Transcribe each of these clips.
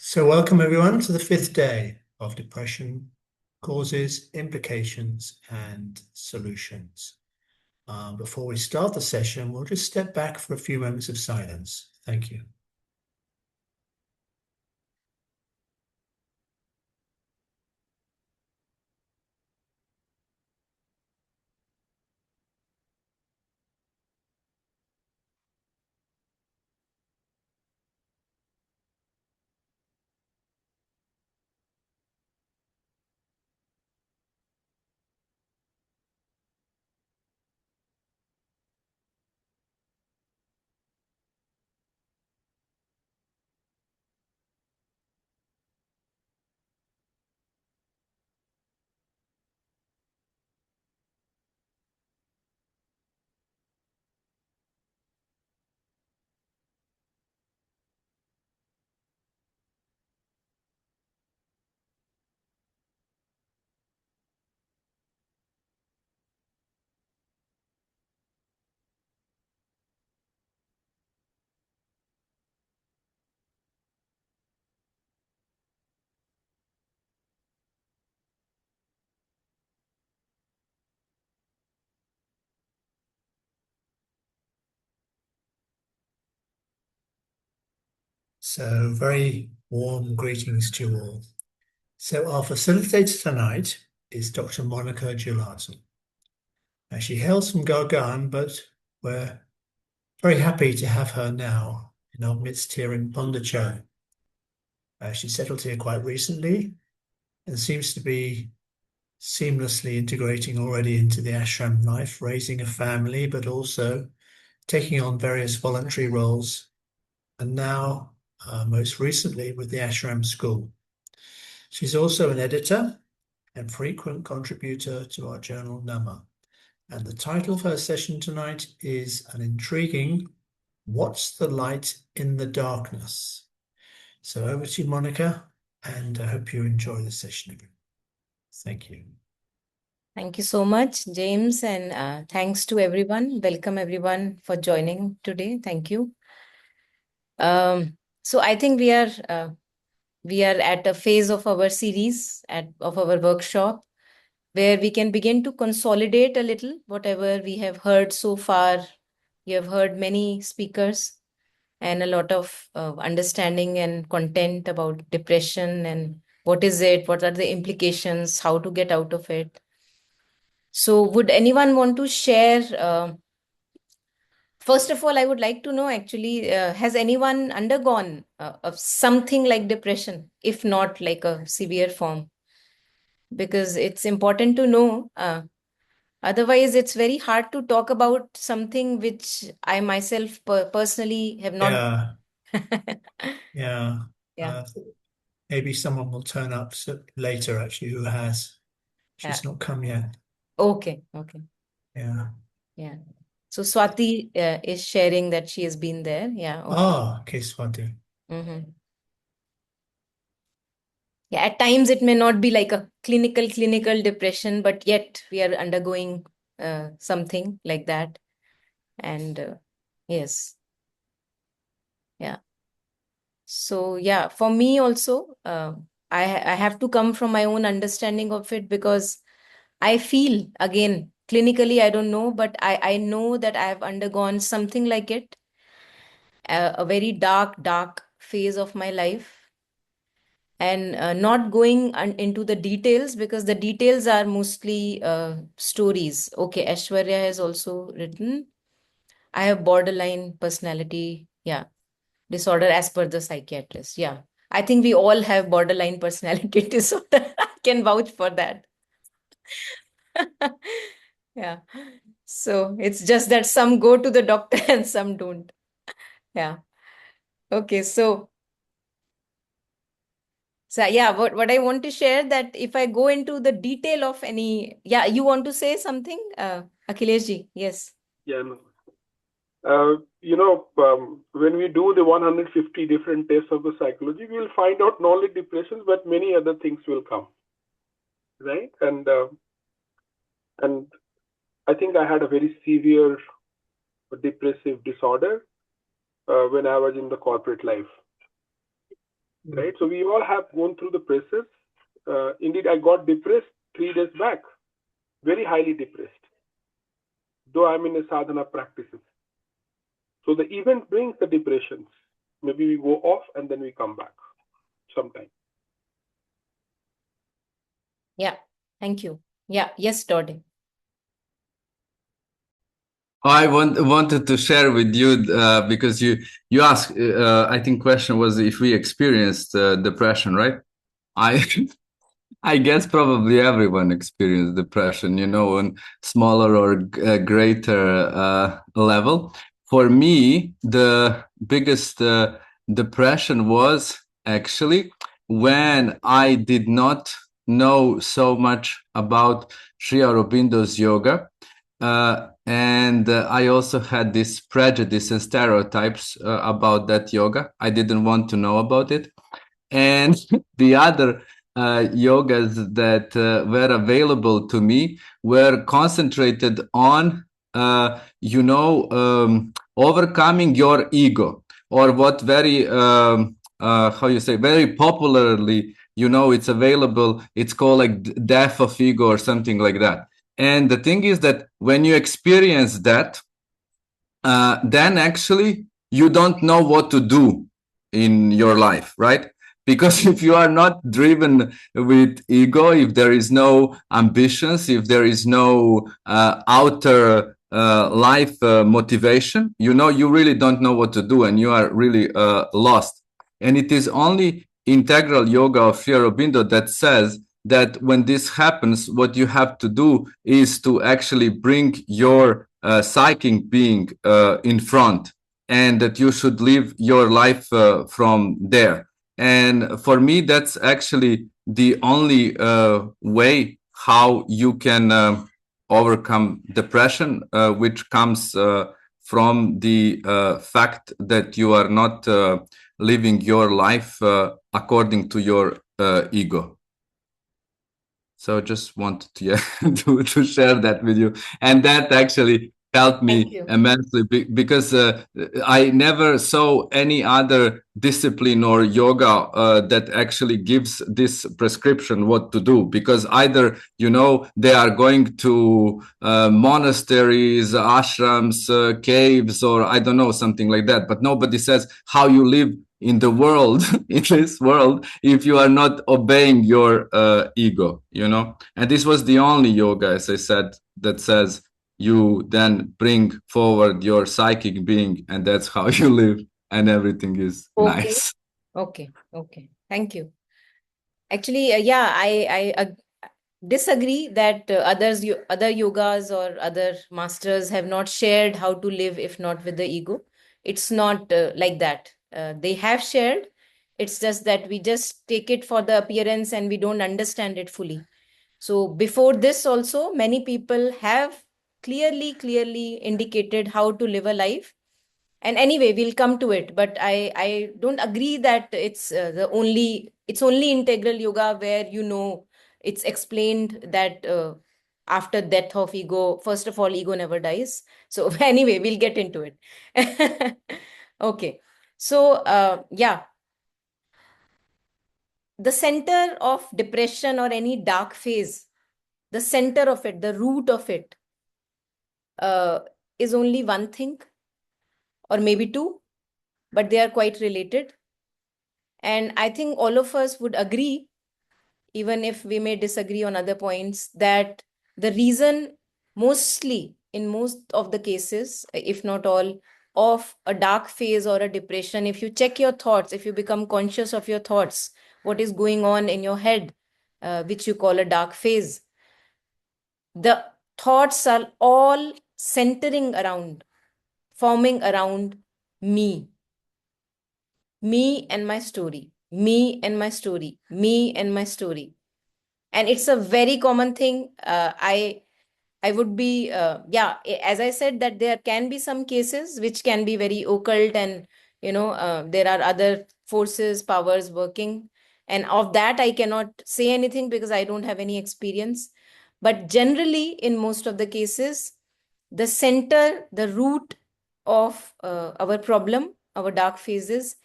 So welcome everyone to the fifth day of depression, causes, implications, and solutions. Before we start the session, we'll just step back for a few moments of silence. Thank you. So very warm greetings to you all. So our facilitator tonight is Dr. Monica Gelato. Now she hails from Gargan, but we're very happy to have her now in our midst here in Pondicherry. She settled here quite recently and seems to be seamlessly integrating already into the ashram life, raising a family, but also taking on various voluntary roles, and now, most recently, with the ashram school. She's also an editor and frequent contributor to our journal NAMAH. And the title of her session tonight is an intriguing What's the Light in the Darkness? So over to you, Monica, and I hope you enjoy the session. Thank you. Thank you so much, James, and thanks to everyone. Welcome everyone for joining today. Thank you. So I think we are at a phase of our series of our workshop where we can begin to consolidate a little whatever we have heard so far. You have heard many speakers and a lot of understanding and content about depression and what is it, what are the implications, how to get out of it. So would anyone want to share? First of all, I would like to know actually, has anyone undergone of something like depression, if not like a severe form? Because it's important to know. Otherwise, it's very hard to talk about something which I myself personally have not. Yeah, yeah. Yeah, Maybe someone will turn up later, actually, who has. yeah. She's not come yet. Okay, okay. Yeah. Yeah. So Swati is sharing that she has been there. Yeah, okay. Okay, Swati. Mm-hmm. Yeah, at times it may not be like a clinical depression, but yet we are undergoing something like that. And yes, yeah. So yeah, for me also, I have to come from my own understanding of it because I feel again clinically I don't know, but I know that I have undergone something like it, a very dark phase of my life. And not going into the details because the details are mostly stories. Okay, Aishwarya has also written, I have borderline personality, yeah, disorder as per the psychiatrist. Yeah, I think we all have borderline personality disorder. I can vouch for that. Yeah. So it's just that some go to the doctor and some don't. Yeah. Okay. So yeah, what I want to share that if I go into the detail of any, yeah, you want to say something, Akhilesh ji? Yes. Yeah, no. When we do the 150 different tests of the psychology, we will find out not only depression, but many other things will come, right? And I think I had a very severe depressive disorder when I was in the corporate life. right? So we all have gone through the process. Indeed, I got depressed 3 days back, very highly depressed, though I'm in a sadhana practices. So the event brings the depressions. Maybe we go off and then we come back sometime. Yeah, thank you. Yeah, yes, Dodi. I wanted to share with you because you asked. I think question was if we experienced depression, right? I I guess probably everyone experienced depression, on smaller or greater level. For me, the biggest depression was actually when I did not know so much about Sri Aurobindo's yoga. And I also had this prejudice and stereotypes about that yoga. I didn't want to know about it. And the other yogas that were available to me were concentrated on, overcoming your ego, or what very, how you say, very popularly, it's available. It's called like death of ego or something like that. And the thing is that when you experience that, then actually you don't know what to do in your life, right? Because if you are not driven with ego, if there is no ambitions, if there is no outer life motivation, you really don't know what to do and you are really lost. And it is only integral yoga of Sri Aurobindo that says that when this happens, what you have to do is to actually bring your psychic being in front, and that you should live your life from there. And for me, that's actually the only way how you can overcome depression, which comes from the fact that you are not living your life according to your ego. So just wanted to, to share that with you. And that actually helped me immensely because I never saw any other discipline or yoga that actually gives this prescription what to do, because either, they are going to monasteries, ashrams, caves, or I don't know, something like that. But nobody says how you live in the world, in this world, if you are not obeying your ego, And this was the only yoga, as I said, that says you then bring forward your psychic being, and that's how you live, and everything is nice. Okay. Thank you. Actually, I disagree that other yogas or other masters have not shared how to live if not with the ego. It's not like that. They have shared. It's just that we just take it for the appearance and we don't understand it fully. So before this also, many people have clearly indicated how to live a life. And anyway, we'll come to it. But I don't agree that it's only integral yoga where it's explained that after death of ego, first of all, ego never dies. So anyway, we'll get into it. Okay. So the center of depression or any dark phase, the center of it, the root of it, is only one thing or maybe two, but they are quite related. And I think all of us would agree, even if we may disagree on other points, that the reason mostly in most of the cases, if not all, of a dark phase or a depression, if you check your thoughts, if you become conscious of your thoughts, what is going on in your head, which you call a dark phase, the thoughts are all centering around, forming around me. Me and my story, me and my story, me and my story. And it's a very common thing. I would be, as I said, that there can be some cases which can be very occult, and, there are other forces, powers working. And of that, I cannot say anything because I don't have any experience. But generally, in most of the cases, the center, the root of our problem, our dark phases,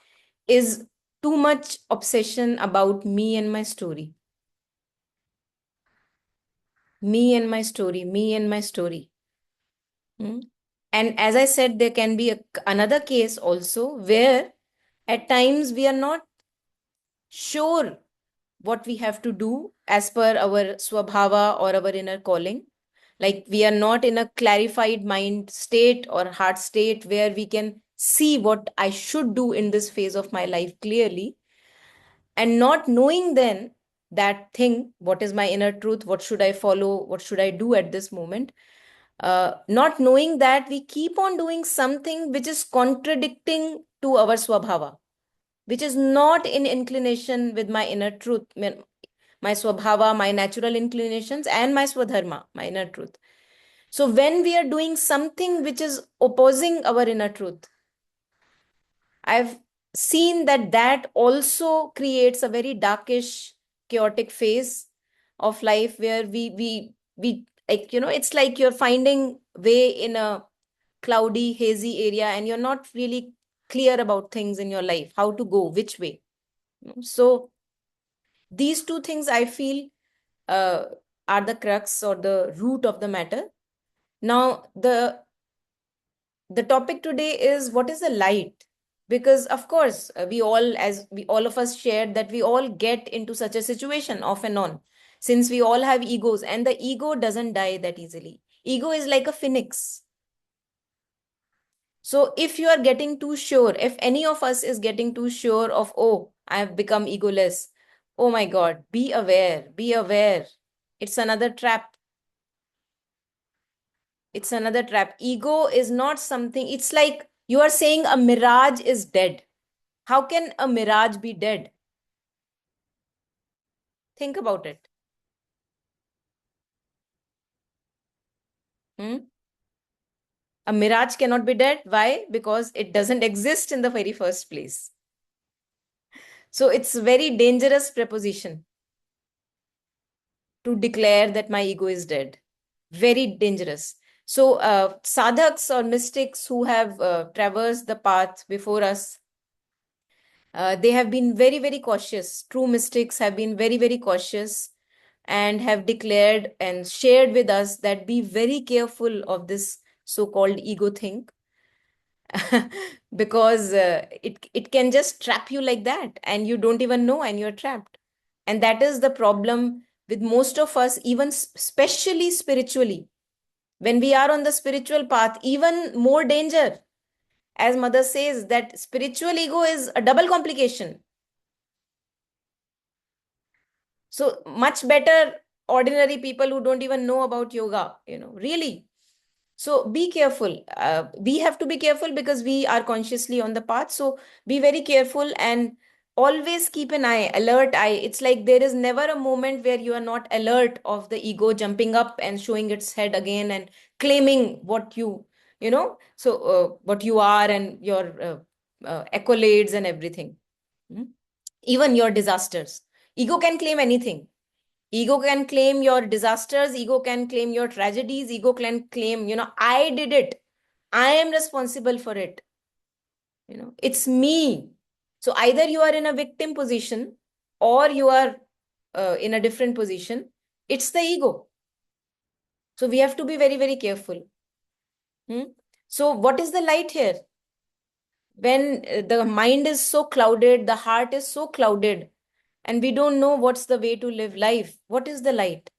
is too much obsession about me and my story. Me and my story, me and my story. And as I said, there can be another case also where at times we are not sure what we have to do as per our swabhava or our inner calling. Like we are not in a clarified mind state or heart state where we can see what I should do in this phase of my life clearly. And not knowing then that thing, what is my inner truth, what should I follow, what should I do at this moment, not knowing that we keep on doing something which is contradicting to our swabhava, which is not in inclination with my inner truth, my swabhava, my natural inclinations, and my swadharma, my inner truth. So when we are doing something which is opposing our inner truth, I've seen that that also creates a very darkish, chaotic phase of life where we like, it's like you're finding way in a cloudy, hazy area and you're not really clear about things in your life, how to go, which way. So these two things I feel are the crux or the root of the matter. Now, the topic today is what is the light? Because of course, we all, as we all of us shared, that we all get into such a situation off and on, since we all have egos, and the ego doesn't die that easily. Ego is like a phoenix. So if you are getting too sure, if any of us is getting too sure of, oh, I have become egoless, oh my God, be aware, be aware. It's another trap. It's another trap. Ego is not something, it's like you are saying a mirage is dead. How can a mirage be dead? Think about it. A mirage cannot be dead. Why? Because it doesn't exist in the very first place. So it's a very dangerous preposition to declare that my ego is dead. Very dangerous. So sadhaks or mystics who have traversed the path before us, they have been very, very cautious. True mystics have been very, very cautious and have declared and shared with us that be very careful of this so-called ego thing. Because it can just trap you like that and you don't even know and you're trapped. And that is the problem with most of us, even especially spiritually. When we are on the spiritual path, even more danger. As Mother says, that spiritual ego is a double complication. So much better ordinary people who don't even know about yoga, really. So be careful. We have to be careful because we are consciously on the path. So be very careful and always keep an eye, alert eye. It's like there is never a moment where you are not alert of the ego jumping up and showing its head again and claiming what what you are and your accolades and everything. Even your disasters. Ego can claim anything. Ego can claim your disasters, ego can claim your tragedies, ego can claim, I did it. I am responsible for it. It's me. So either you are in a victim position or you are in a different position. It's the ego. So we have to be very, very careful. So what is the light here? When the mind is so clouded, the heart is so clouded, and we don't know what's the way to live life. What is the light?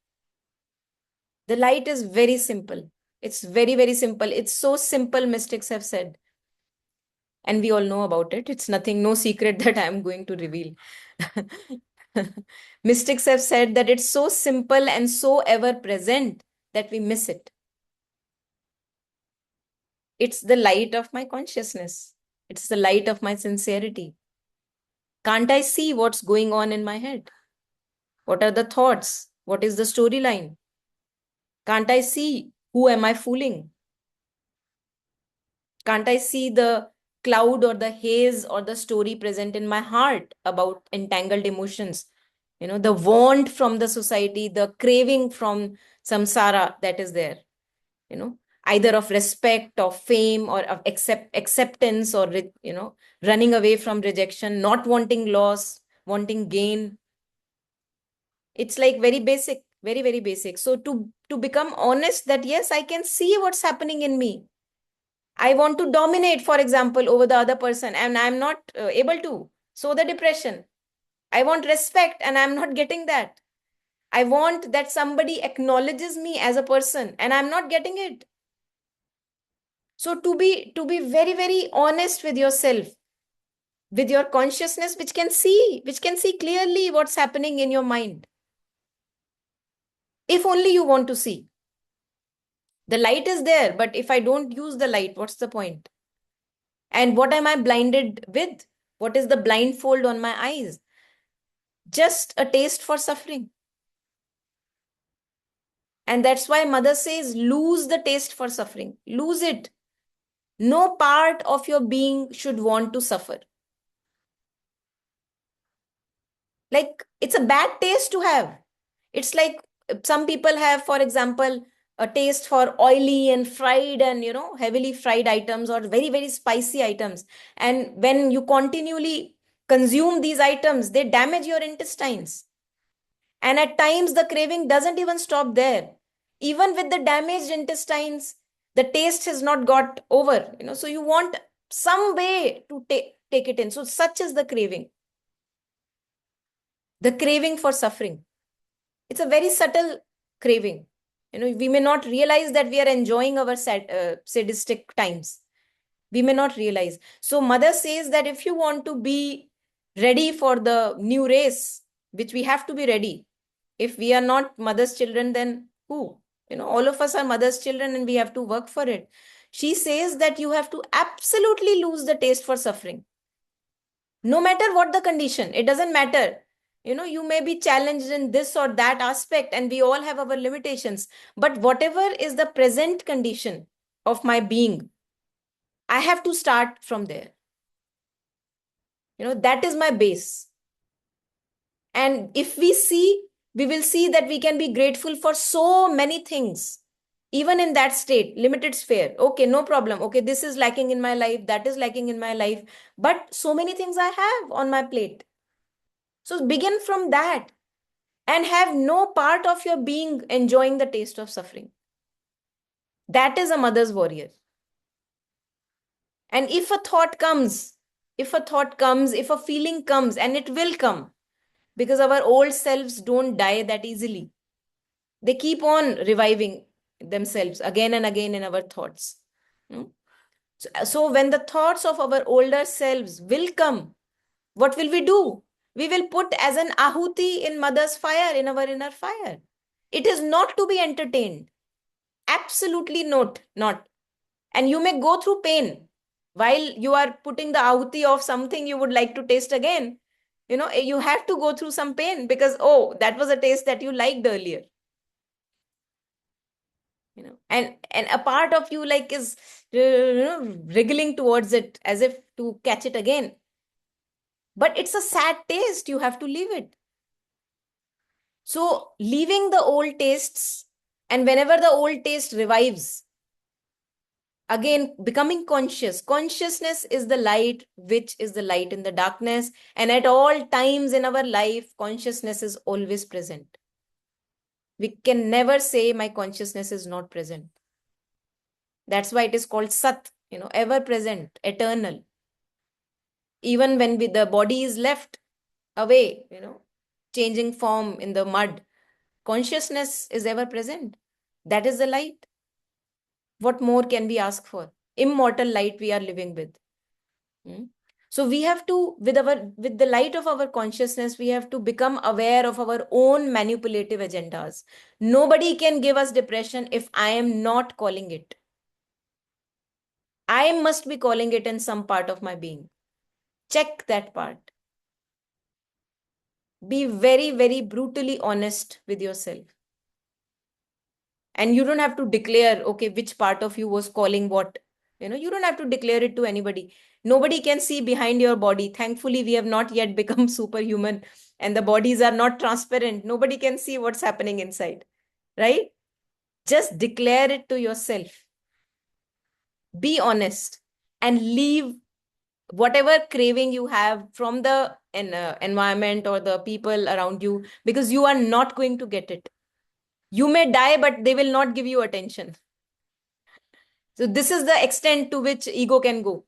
The light is very simple. It's very, very simple. It's so simple, mystics have said. And we all know about it. It's nothing, no secret that I'm going to reveal. Mystics have said that it's so simple and so ever present that we miss it. It's the light of my consciousness. It's the light of my sincerity. Can't I see what's going on in my head? What are the thoughts? What is the storyline? Can't I see who am I fooling? Can't I see the cloud or the haze or the story present in my heart about entangled emotions? The want from the society, the craving from samsara that is there. either of respect, of fame, or of acceptance, or, running away from rejection, not wanting loss, wanting gain. It's like very basic, very, very basic. So to become honest that, yes, I can see what's happening in me. I want to dominate, for example, over the other person, and I'm not able to. So the depression. I want respect, and I'm not getting that. I want that somebody acknowledges me as a person, and I'm not getting it. So to be very, very honest with yourself, with your consciousness, which can see clearly what's happening in your mind. If only you want to see. The light is there, but if I don't use the light, what's the point? And what am I blinded with? What is the blindfold on my eyes? Just a taste for suffering. And that's why Mother says, lose the taste for suffering. Lose it. No part of your being should want to suffer. Like, it's a bad taste to have. It's like some people have, for example, a taste for oily and fried and, heavily fried items, or very, very spicy items. And when you continually consume these items, they damage your intestines. And at times, the craving doesn't even stop there. Even with the damaged intestines, the taste has not got over, so you want some way to take it in. So such is the craving. The craving for suffering. It's a very subtle craving. We may not realize that we are enjoying our sadistic times. We may not realize. So Mother says that if you want to be ready for the new race, which we have to be ready. If we are not Mother's children, then who? All of us are Mother's children, and we have to work for it. She says that you have to absolutely lose the taste for suffering. No matter what the condition, it doesn't matter. You may be challenged in this or that aspect, and we all have our limitations. But whatever is the present condition of my being, I have to start from there. That is my base. And if we will see that we can be grateful for so many things, even in that state, limited sphere. Okay, no problem. Okay, this is lacking in my life, that is lacking in my life, but so many things I have on my plate. So begin from that and have no part of your being enjoying the taste of suffering. That is a mother's warrior. And if a thought comes, if a feeling comes, and it will come, because our old selves don't die that easily. They keep on reviving themselves again and again in our thoughts. So when the thoughts of our older selves will come, what will we do? We will put as an ahuti in Mother's fire, in our inner fire. It is not to be entertained. Absolutely not. And you may go through pain while you are putting the ahuti of something you would like to taste again. You have to go through some pain, because, that was a taste that you liked earlier. And a part of you is wriggling towards it as if to catch it again. But it's a sad taste. You have to leave it. So leaving the old tastes, and whenever the old taste revives, again, becoming conscious. Consciousness is the light, which is the light in the darkness. And at all times in our life, consciousness is always present. We can never say my consciousness is not present. That's why it is called Sat, ever present, eternal. Even when the body is left away, changing form in the mud, consciousness is ever present. That is the light. What more can we ask for? Immortal light we are living with. So we have to, with the light of our consciousness, we have to become aware of our own manipulative agendas. Nobody can give us depression if I am not calling it. I must be calling it in some part of my being. Check that part. Be very, very brutally honest with yourself. And you don't have to declare, okay, which part of you was calling what. You don't have to declare it to anybody. Nobody can see behind your body. Thankfully, we have not yet become superhuman, and the bodies are not transparent. Nobody can see what's happening inside, right? Just declare it to yourself. be honest and leave whatever craving you have from the environment or the people around you, because you are not going to get it. You may die, but they will not give you attention. So this is the extent to which ego can go.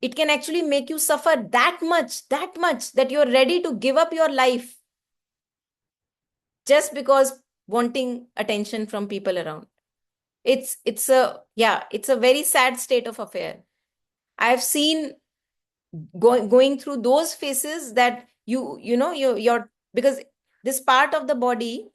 It can actually make you suffer that much that you're ready to give up your life just because wanting attention from people around. It's a very sad state of affair. I've seen going through those phases that you're because this part of the body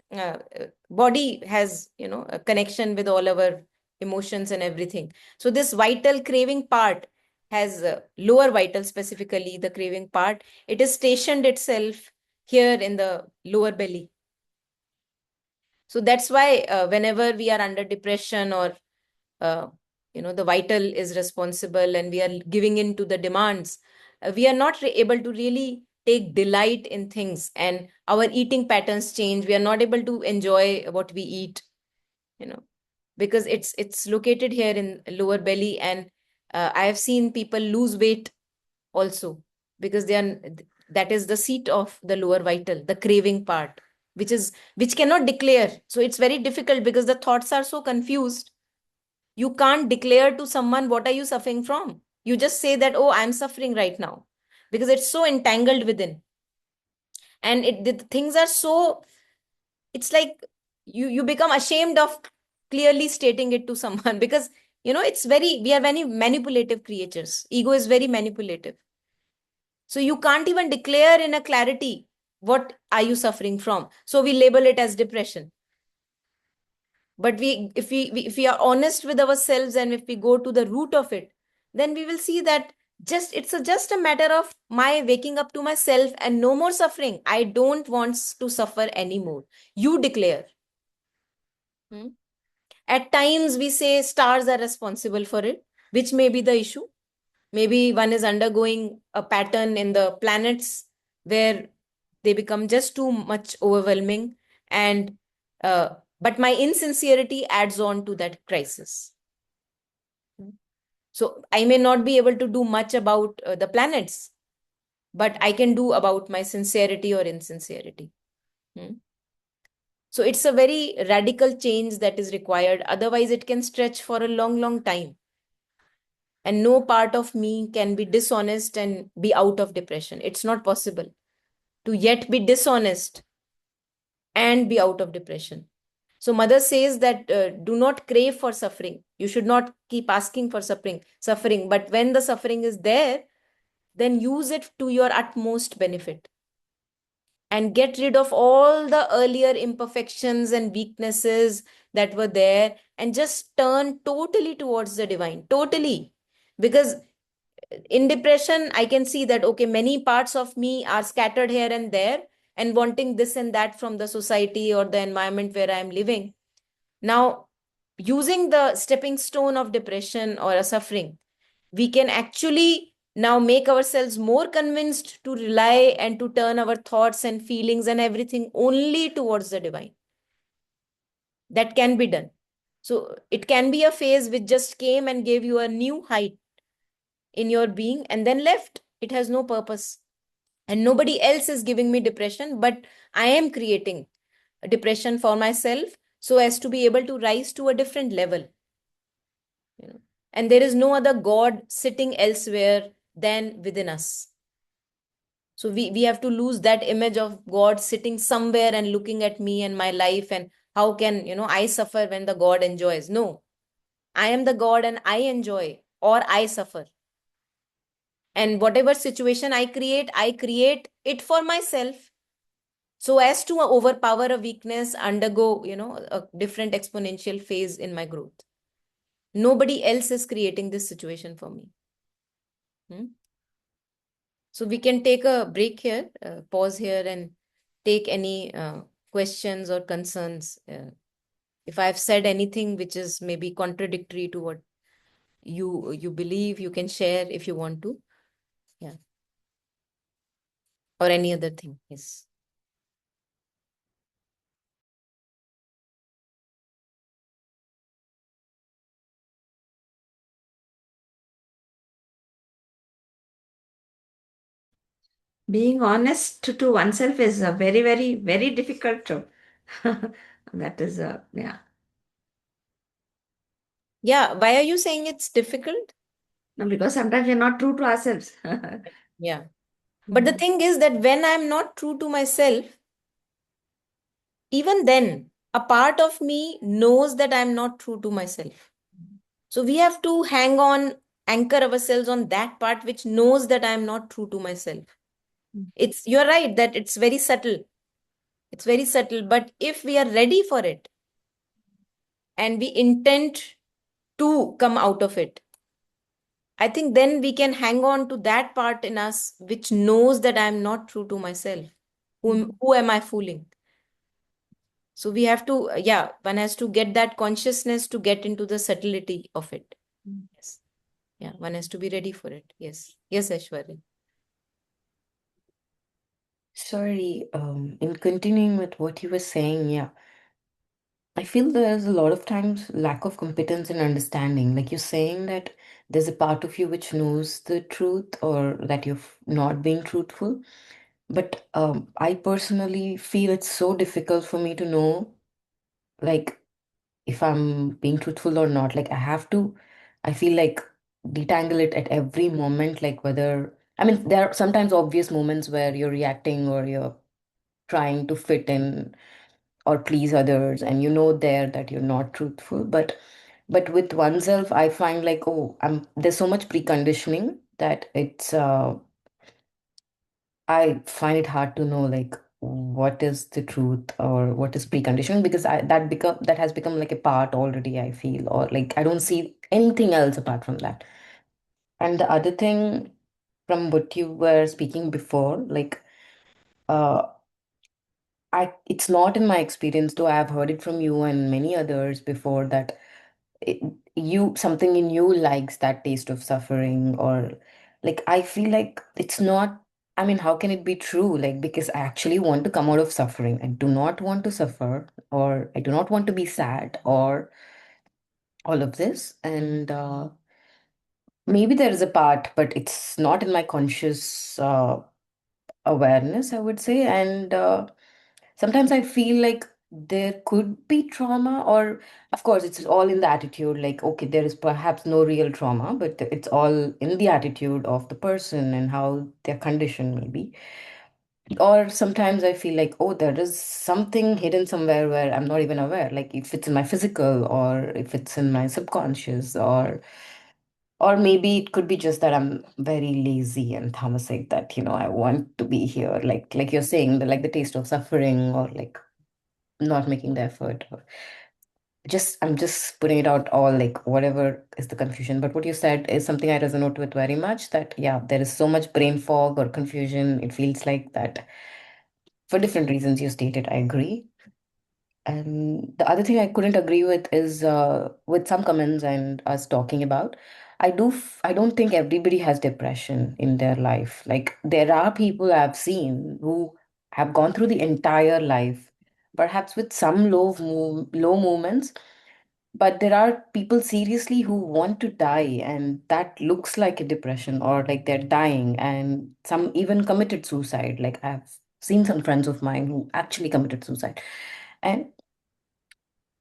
has a connection with all our emotions and everything. So this vital craving part has lower vital, specifically the craving part, it is stationed itself here in the lower belly. So that's why whenever we are under depression or uh, the vital is responsible and we are giving in to the demands, we are not able to really take delight in things, and our eating patterns change. We are not able to enjoy what we eat, because it's located here in lower belly. And I have seen people lose weight also because that is the seat of the lower vital, the craving part, which cannot declare. So it's very difficult because the thoughts are so confused. You can't declare to someone, what are you suffering from? You just say that, oh, I'm suffering right now, because it's so entangled within. And the things are so, it's like you become ashamed of clearly stating it to someone because, we are very manipulative creatures. Ego is very manipulative. So you can't even declare in a clarity, what are you suffering from? So we label it as depression. But if we are honest with ourselves and if we go to the root of it, then we will see that just a matter of my waking up to myself and no more suffering. I don't want to suffer anymore. You declare. At times we say stars are responsible for it, which may be the issue. Maybe one is undergoing a pattern in the planets where they become just too much overwhelming, and but my insincerity adds on to that crisis. So I may not be able to do much about the planets, but I can do about my sincerity or insincerity. So it's a very radical change that is required. Otherwise, it can stretch for a long time. And no part of me can be dishonest and be out of depression. It's not possible to yet be dishonest and be out of depression. So mother says that do not crave for suffering. You should not keep asking for suffering. But when the suffering is there, then use it to your utmost benefit and get rid of all the earlier imperfections and weaknesses that were there and just turn totally towards the divine, totally. Because in depression, I can see that, okay, many parts of me are scattered here and there and wanting this and that from the society or the environment where I am living. Now, using the stepping stone of depression or a suffering, we can actually now make ourselves more convinced to rely and to turn our thoughts and feelings and everything only towards the divine. That can be done. So it can be a phase which just came and gave you a new height in your being and then left. It has no purpose. And nobody else is giving me depression, but I am creating a depression for myself so as to be able to rise to a different level. And there is no other God sitting elsewhere than within us. So we have to lose that image of God sitting somewhere and looking at me and my life, and how can, I suffer when the God enjoys. No, I am the God and I enjoy or I suffer. And whatever situation I create it for myself so as to overpower a weakness, undergo, a different exponential phase in my growth. Nobody else is creating this situation for me. So we can take a break here, pause here, and take any questions or concerns. If I've said anything which is maybe contradictory to what you believe, you can share if you want to. Yeah. Or any other thing. Yes. being honest to oneself is a very, very, very difficult job. That is, yeah. Yeah, why are you saying it's difficult? No, because sometimes we're not true to ourselves. Yeah. But the thing is that when I'm not true to myself, even then, a part of me knows that I'm not true to myself. So we have to hang on, anchor ourselves on that part which knows that I'm not true to myself. You're right that it's very subtle. It's very subtle. But if we are ready for it and we intend to come out of it, I think then we can hang on to that part in us which knows that I'm not true to myself. Who am I fooling? So we have to, yeah, one has to get that consciousness to get into the subtlety of it. Yes. Yeah, one has to be ready for it. Yes. Yes, Aishwarya. Sorry, in continuing with what you were saying, yeah, I feel there's a lot of times lack of competence and understanding. Like you're saying that there's a part of you which knows the truth or that you're not being truthful. But I personally feel it's so difficult for me to know, like, if I'm being truthful or not. Like, I feel like detangle it at every moment, like whether, I mean, there are sometimes obvious moments where you're reacting or you're trying to fit in or please others, and you know there that you're not truthful. But with oneself, I find like, oh, there's so much preconditioning that I find it hard to know like what is the truth or what is preconditioning, because that has become like a part already, I feel, or like I don't see anything else apart from that. And the other thing, from what you were speaking before, like uh it's not in my experience, though I have heard it from you and many others before, that it, something in you likes that taste of suffering, or like I feel like it's not, I mean, how can it be true? Like, because I actually want to come out of suffering. I do not want to suffer, or I do not want to be sad, or all of this. And maybe there is a part, but it's not in my conscious awareness, I would say. And sometimes I feel like there could be trauma, or of course, it's all in the attitude. Like, okay, there is perhaps no real trauma, but it's all in the attitude of the person and how their condition may be. Or sometimes I feel like, oh, there is something hidden somewhere where I'm not even aware. Like, if it's in my physical, or if it's in my subconscious, or maybe it could be just that I'm very lazy and tamasic, that, I want to be here. Like you're saying, like the taste of suffering, or like not making the effort, or I'm just putting it out, all like whatever is the confusion. But what you said is something I resonate with very much, that yeah, there is so much brain fog or confusion, it feels like that, for different reasons you stated. I agree. And the other thing I couldn't agree with is with some comments and us talking about, I don't think everybody has depression in their life. Like, there are people I've seen who have gone through the entire life, perhaps with some low moments, but there are people seriously who want to die, and that looks like a depression, or like they're dying, and some even committed suicide. Like, I've seen some friends of mine who actually committed suicide. And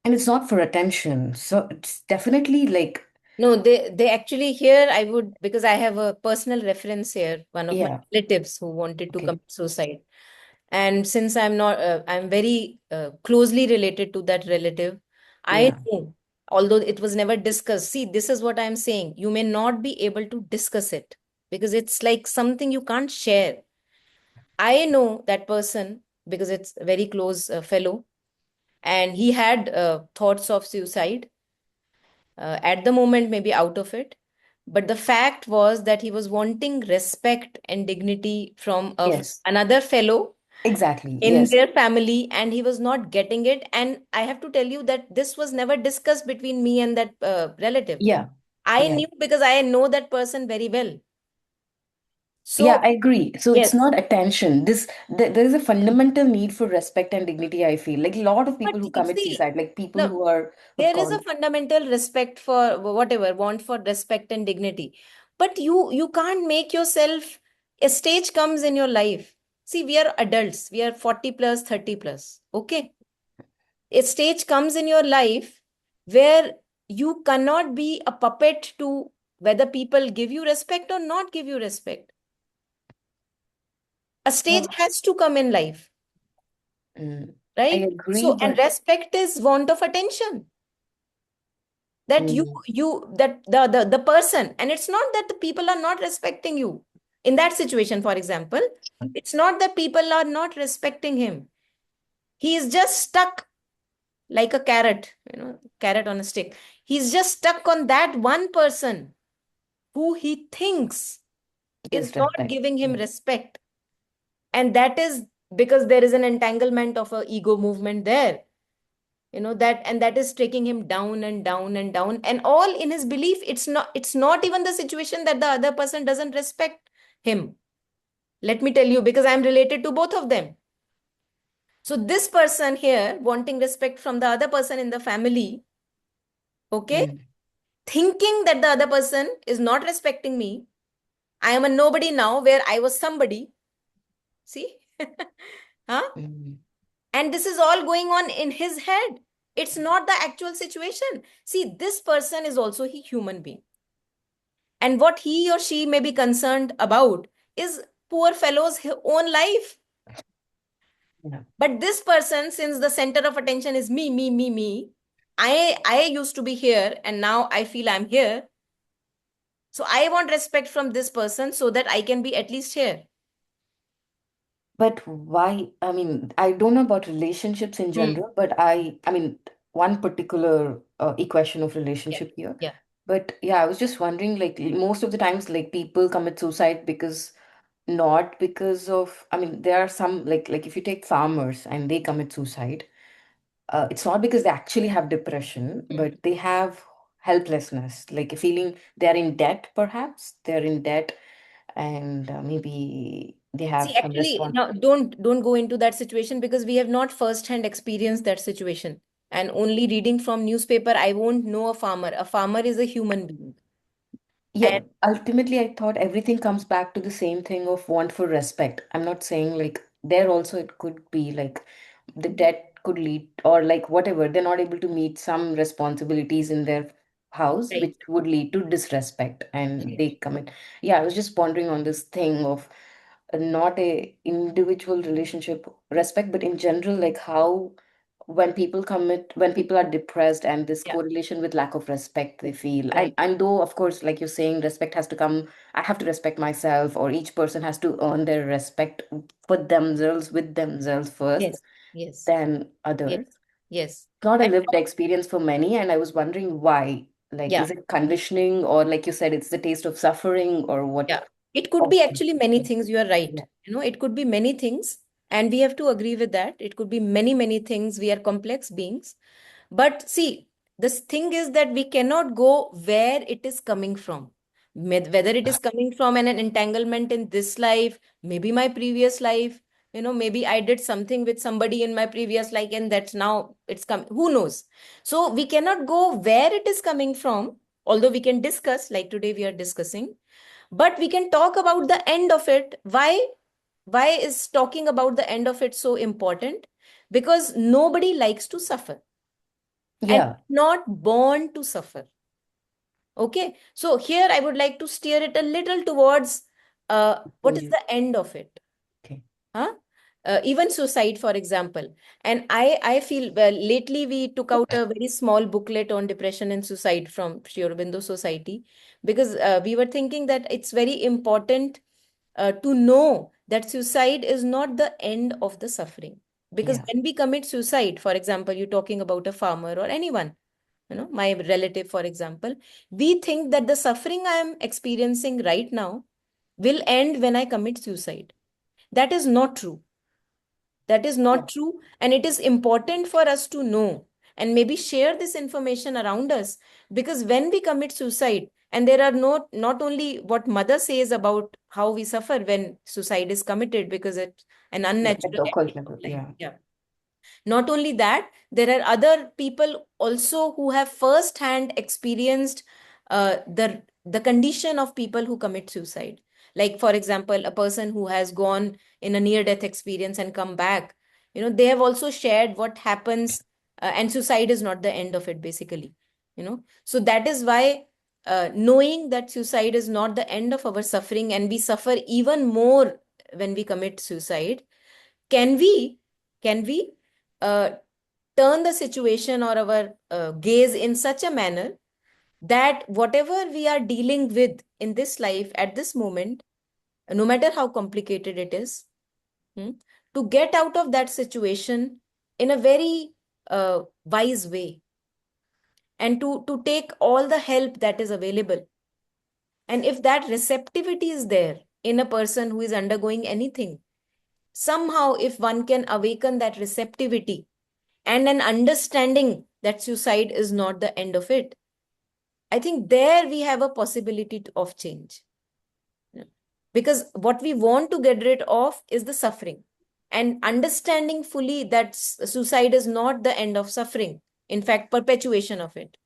it's not for attention. So it's definitely like, No, they actually here I would, because I have a personal reference here, one of my yeah, relatives who wanted to okay, commit suicide. And since I'm not, I'm very closely related to that relative, I yeah, know, although it was never discussed. See, this is what I'm saying. You may not be able to discuss it because it's like something you can't share. I know that person because it's a very close fellow, and he had thoughts of suicide. At the moment, maybe out of it. But the fact was that he was wanting respect and dignity from yes, another fellow exactly, in yes, their family, and he was not getting it. And I have to tell you that this was never discussed between me and that relative. yeah, I yeah. knew because I know that person very well. Yeah, So, I agree. So it's yes. not attention. There is a fundamental need for respect and dignity, I feel. Like a lot of But people who you commit see, suicide, like people no, who've there is a gone, fundamental respect for whatever, want for respect and dignity. But you can't make yourself A stage comes in your life. See, we are adults. We are 40 plus, 30 plus. Okay. A stage comes in your life where you cannot be a puppet to whether people give you respect or not give you respect. A stage Yeah. has to come in life, I right? agree, So, and but respect is want of attention. That mm, that the person, and it's not that the people are not respecting you. In that situation, for example, it's not that people are not respecting him. He is just stuck like a carrot, carrot on a stick. He's just stuck on that one person who he thinks is not disrespect. giving him Yeah. respect. And that is because there is an entanglement of a ego movement there, that is taking him down and down and down, and all in his belief. It's not even the situation that the other person doesn't respect him. Let me tell you, because I'm related to both of them. So this person here wanting respect from the other person in the family, okay, Mm, thinking that the other person is not respecting me. I am a nobody now where I was somebody. See? Huh? mm. And this is all going on in his head. It's not the actual situation. See, this person is also a human being. And what he or she may be concerned about is poor fellow's own life. Yeah. But this person, since the center of attention is me, me, me, me, I used to be here and now I feel I'm here. So I want respect from this person so that I can be at least here. But why? I mean, I don't know about relationships in Hmm. general, but I mean, one particular equation of Yeah. relationship here. Yeah. But yeah, I was just wondering, like, most of the times, like, people commit suicide because not because of, I mean, there are some, like if you take farmers and they commit suicide, it's not because they actually have depression, Hmm. but they have helplessness, like a feeling they're in debt, perhaps they're in debt, and maybe they have See, some actually, response. now don't go into that situation because we have not firsthand experienced that situation. And only reading from newspaper, I won't know a farmer. A farmer is a human being. Yeah, And but ultimately, I thought everything comes back to the same thing of want for respect. I'm not saying like there also it could be like the debt could lead or like whatever, they're not able to meet some responsibilities in their house, right, which would lead to disrespect and right. they commit. Yeah, I was just pondering on this thing of not a individual relationship respect, but in general, like how when people are depressed and this Yeah. correlation with lack of respect they feel. Right. And though, of course, like you're saying, respect has to come, I have to respect myself, or each person has to earn their respect for themselves with themselves first, Yes. Yes. than Yes. others. Yes. Not a And lived experience for many, and I was wondering why. Like, yeah. is it conditioning, or like you said, it's the taste of suffering, or what? Yeah. It could be Often. actually many things. You are right. Yeah. It could be many things. And we have to agree with that. It could be many, many things. We are complex beings. But see, this thing is that we cannot go where it is coming from. Whether it is coming from an entanglement in this life, maybe my previous life, maybe I did something with somebody in my previous life and that's now it's come. Who knows? So we cannot go where it is coming from, although we can discuss, like today we are discussing, but we can talk about the end of it. Why is talking about the end of it so important? Because nobody likes to suffer and Yeah. not born to suffer. Okay, so here I would like to steer it a little towards what is You. the end of it? Okay. Huh? Even suicide, for example. And I feel, well, lately we took out a very small booklet on depression and suicide from Sri Aurobindo Society because we were thinking that it's very important to know that suicide is not the end of the suffering. Because Yeah. when we commit suicide, for example, you're talking about a farmer or anyone, my relative, for example, we think that the suffering I am experiencing right now will end when I commit suicide. That is not true. That is Yeah. not true. And it is important for us to know and maybe share this information around us because when we commit suicide, and there are not only what mother says about how we suffer when suicide is committed because it's an Yeah. At unnatural the occult ending of level. life. Yeah. Yeah. Not only that, there are other people also who have first hand experienced the the condition of people who commit suicide. Like, for example, a person who has gone in a near-death experience and come back, they have also shared what happens, and suicide is not the end of it, basically. So that is why, knowing that suicide is not the end of our suffering, and we suffer even more when we commit suicide, can we turn the situation or our gaze in such a manner that whatever we are dealing with in this life at this moment, no matter how complicated it is, hmm, to get out of that situation in a very wise way, and to take all the help that is available. And if that receptivity is there in a person who is undergoing anything, somehow if one can awaken that receptivity and an understanding that suicide is not the end of it, I think there we have a possibility of change. Because what we want to get rid of is the suffering. And understanding fully that suicide is not the end of suffering, in fact, perpetuation of it.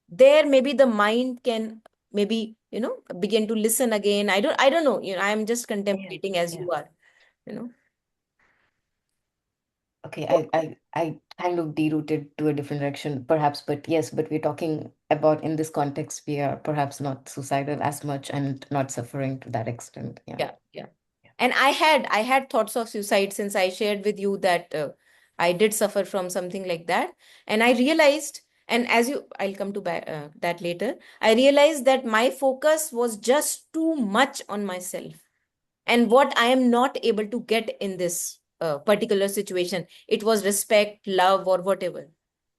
There maybe the mind can maybe, begin to listen again. I don't know. I am just contemplating as you are, Okay, I kind of derooted to a different direction, perhaps, but yes, but we're talking about in this context, we are perhaps not suicidal as much and not suffering to that extent. Yeah. Yeah. And I had thoughts of suicide, since I shared with you that I did suffer from something like that. And I realized, and I'll come to that later, I realized that my focus was just too much on myself and what I am not able to get in this particular situation. It was respect, love, or whatever.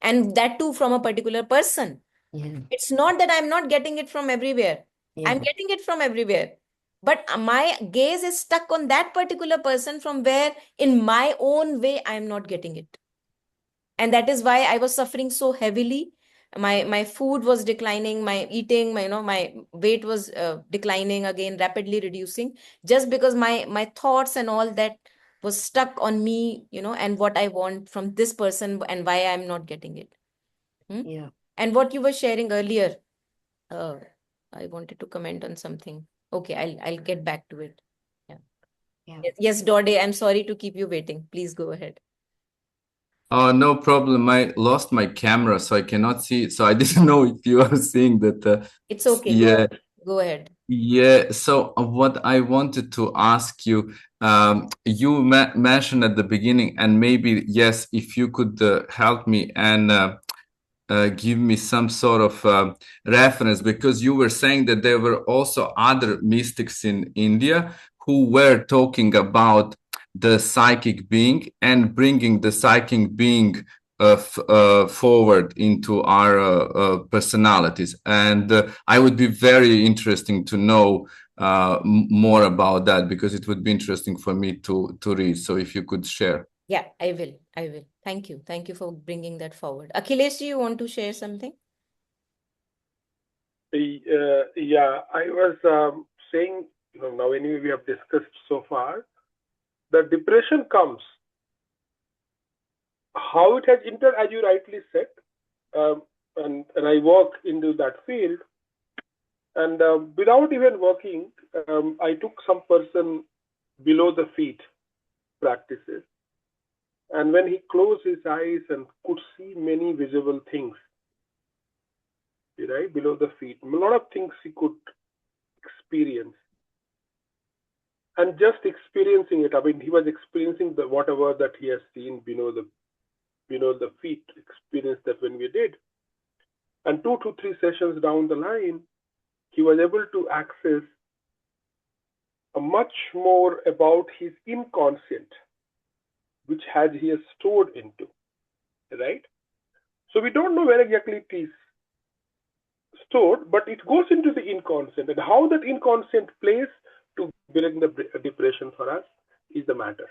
And that too from a particular person. Yeah. It's not that I'm not getting it from everywhere. I'm Yeah. getting it from everywhere. But my gaze is stuck on that particular person from where, in my own way, I'm not getting it. And that is why I was suffering so heavily. My food was declining, my eating, my weight was declining again, rapidly reducing, just because my thoughts and all that was stuck on me, and what I want from this person and why I'm not getting it. Yeah. And what you were sharing earlier, I wanted to comment on something. Okay, I'll get back to it. Yeah. Yeah. Yes, Dode, I'm sorry to keep you waiting. Please go ahead. Oh, no problem. I lost my camera, so I cannot see. So I didn't know if you are seeing that. It's okay. Yeah. Go ahead. Yeah. So what I wanted to ask you, you mentioned at the beginning, and maybe, yes, if you could help me and give me some sort of reference, because you were saying that there were also other mystics in India who were talking about the psychic being and bringing the psychic being forward into our personalities. And I would be very interesting to know more about that, because it would be interesting for me to read. So if you could share. Yeah, I will. Thank you. Thank you for bringing that forward. Akhilesh, do you want to share something? Yeah, I was saying, now anyway, we have discussed so far, the depression comes. How it has entered, as you rightly said, and I work into that field, and without even working, I took some person below the feet practices, and when he closed his eyes and could see many visible things, right, below the feet, a lot of things he could experience. And just experiencing it, I mean, he was experiencing the whatever that he has seen below the feet, experienced that when we did. And 2 to 3 sessions down the line, he was able to access a much more about his inconscient, which he has stored into, right? So we don't know where exactly it is stored, but it goes into the inconscient, and how that inconscient plays to bring the depression for us is the matter.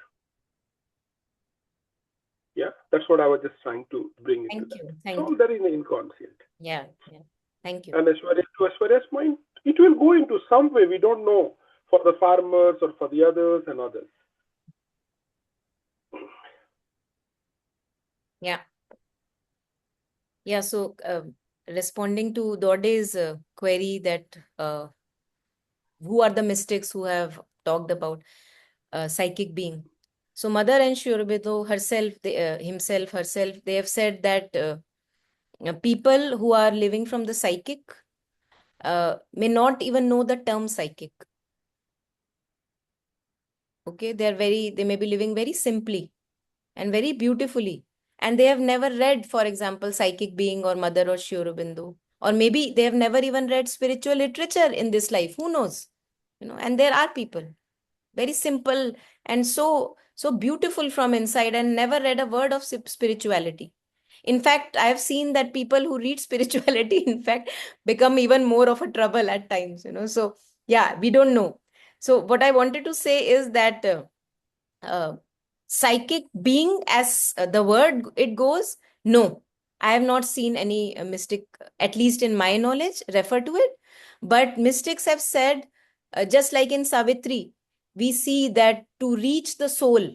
Yeah, that's what I was just trying to bring into that. Thank So you. that is the inconscient. Yeah. Thank you. And as far as mind, it will go into some way. We don't know for the farmers or for the others and others. Yeah. So responding to Dorde's query that who are the mystics who have talked about psychic being. So Mother and Sri Aurobindo herself, himself, herself, they have said that people who are living from the psychic may not even know the term psychic. Okay, they may be living very simply and very beautifully. And they have never read, for example, Psychic Being or Mother or Sri Aurobindo. Or maybe they have never even read spiritual literature in this life. Who knows? And there are people very simple and so beautiful from inside and never read a word of spirituality. In fact, I have seen that people who read spirituality, in fact, become even more of a trouble at times. So yeah, we don't know. So what I wanted to say is that uh, psychic being, as the word it goes, no, I have not seen any mystic, at least in my knowledge, refer to it. But mystics have said, just like in Savitri, we see that to reach the soul,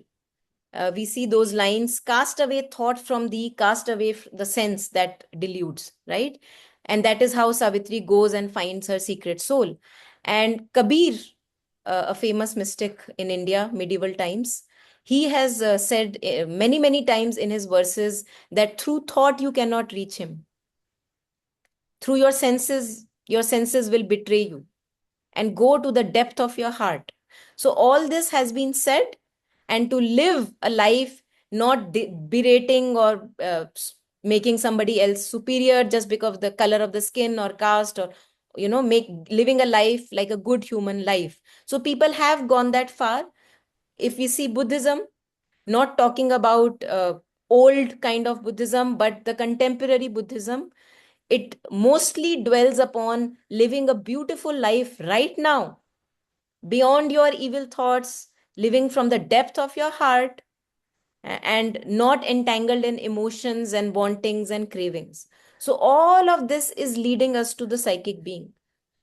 we see those lines, cast away thought from thee, cast away the sense that deludes, right? And that is how Savitri goes and finds her secret soul. And Kabir, a famous mystic in India, medieval times, he has said many, many times in his verses that through thought you cannot reach him. Through your senses will betray you and go to the depth of your heart. So all this has been said, and to live a life not berating or making somebody else superior just because of the color of the skin or caste, or make living a life like a good human life. So people have gone that far. If we see Buddhism, not talking about old kind of Buddhism, but the contemporary Buddhism, it mostly dwells upon living a beautiful life right now, beyond your evil thoughts, living from the depth of your heart, and not entangled in emotions and wantings and cravings. So all of this is leading us to the psychic being,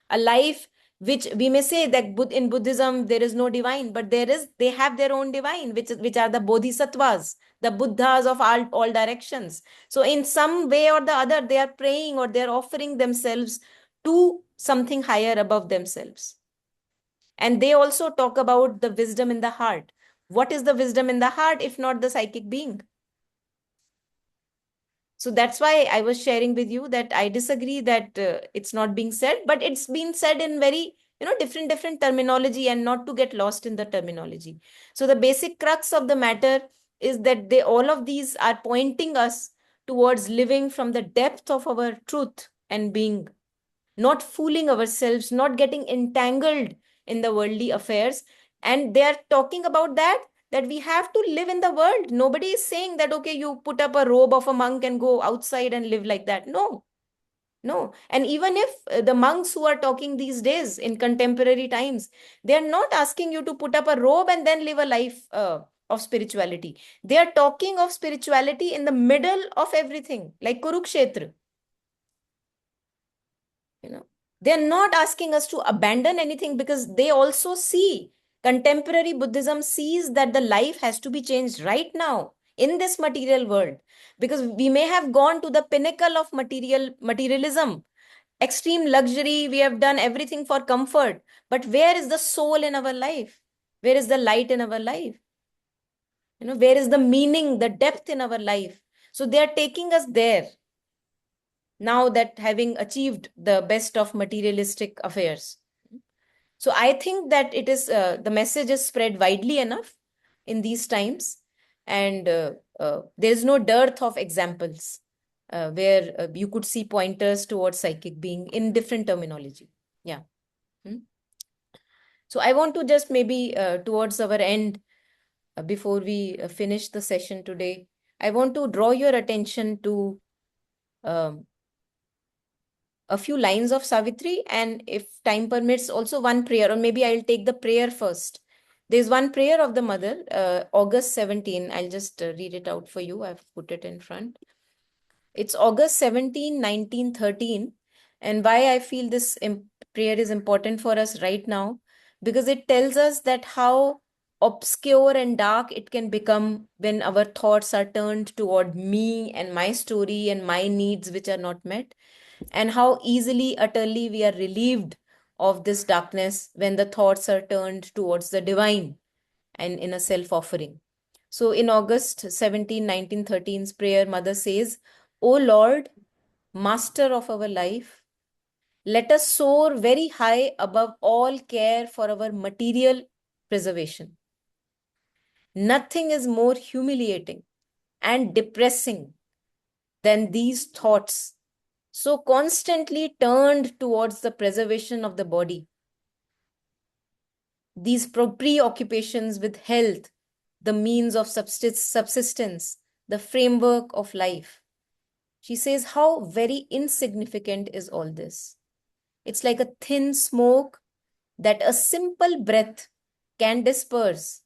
a life which we may say that in Buddhism there is no divine, but they have their own divine, which are the bodhisattvas, the Buddhas of all directions. So in some way or the other, they are praying or they are offering themselves to something higher above themselves. And they also talk about the wisdom in the heart. What is the wisdom in the heart if not the psychic being? So that's why I was sharing with you that I disagree that it's not being said, but it's been said in very, different terminology, and not to get lost in the terminology. So the basic crux of the matter is that all of these are pointing us towards living from the depth of our truth and being, not fooling ourselves, not getting entangled in the worldly affairs. And they are talking about that we have to live in the world. Nobody is saying that, okay, you put up a robe of a monk and go outside and live like that. No, no. And even if the monks who are talking these days in contemporary times, they are not asking you to put up a robe and then live a life of spirituality. They are talking of spirituality in the middle of everything, like Kurukshetra. They're not asking us to abandon anything, because they also see, contemporary Buddhism sees that the life has to be changed right now in this material world, because we may have gone to the pinnacle of materialism, extreme luxury, we have done everything for comfort, but where is the soul in our life? Where is the light in our life? Where is the meaning, the depth in our life? So they are taking us there, now that having achieved the best of materialistic affairs. So I think that it is the message is spread widely enough in these times, and there is no dearth of examples where you could see pointers towards psychic being in different terminology. Yeah. So I want to just maybe towards our end, before we finish the session today, I want to draw your attention to um, a few lines of Savitri, and if time permits, also one prayer, or maybe I'll take the prayer first. There's one prayer of the mother, August 17. I'll just read it out for you. I've put it in front. It's August 17, 1913. And why I feel this prayer is important for us right now, because it tells us that how obscure and dark it can become when our thoughts are turned toward me and my story and my needs which are not met. and how easily, utterly we are relieved of this darkness when the thoughts are turned towards the divine and in a self-offering. So in August 17, 1913's prayer, Mother says, "O Lord, Master of our life, let us soar very high above all care for our material preservation. Nothing is more humiliating and depressing than these thoughts, so constantly turned towards the preservation of the body. These preoccupations with health, the means of subsistence, the framework of life." She says, how very insignificant is all this. It's like a thin smoke that a simple breath can disperse,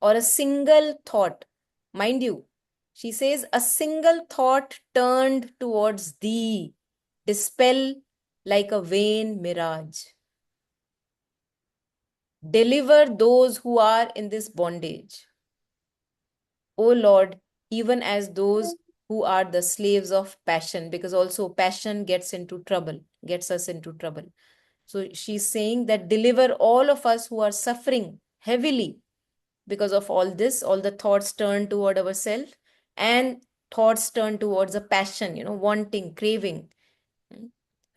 or a single thought. Mind you, she says, a single thought turned towards thee, dispel like a vain mirage. Deliver those who are in this bondage, O Lord, even as those who are the slaves of passion, because also passion gets us into trouble. So she's saying that deliver all of us who are suffering heavily because of all this, all the thoughts turn toward ourselves and thoughts turn towards a passion, wanting, craving,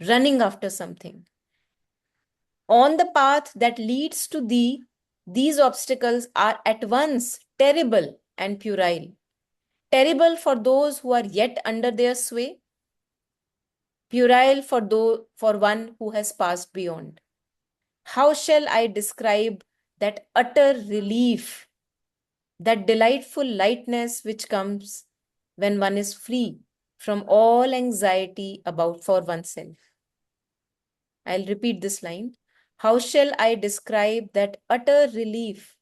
running after something. On the path that leads to thee, these obstacles are at once terrible and puerile. Terrible for those who are yet under their sway, puerile for one who has passed beyond. How shall I describe that utter relief, that delightful lightness which comes when one is free from all anxiety about for oneself? I'll repeat this line. How shall I describe that utter relief,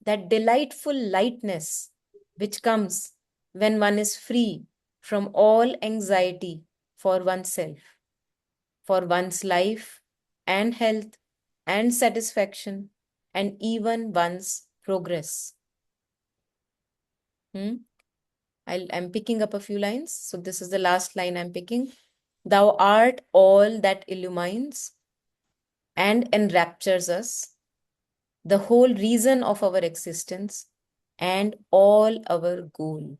that delightful lightness which comes when one is free from all anxiety for oneself, for one's life and health and satisfaction, and even one's progress? I'm picking up a few lines. So this is the last line I'm picking. Thou art all that illumines and enraptures us, the whole reason of our existence and all our goal.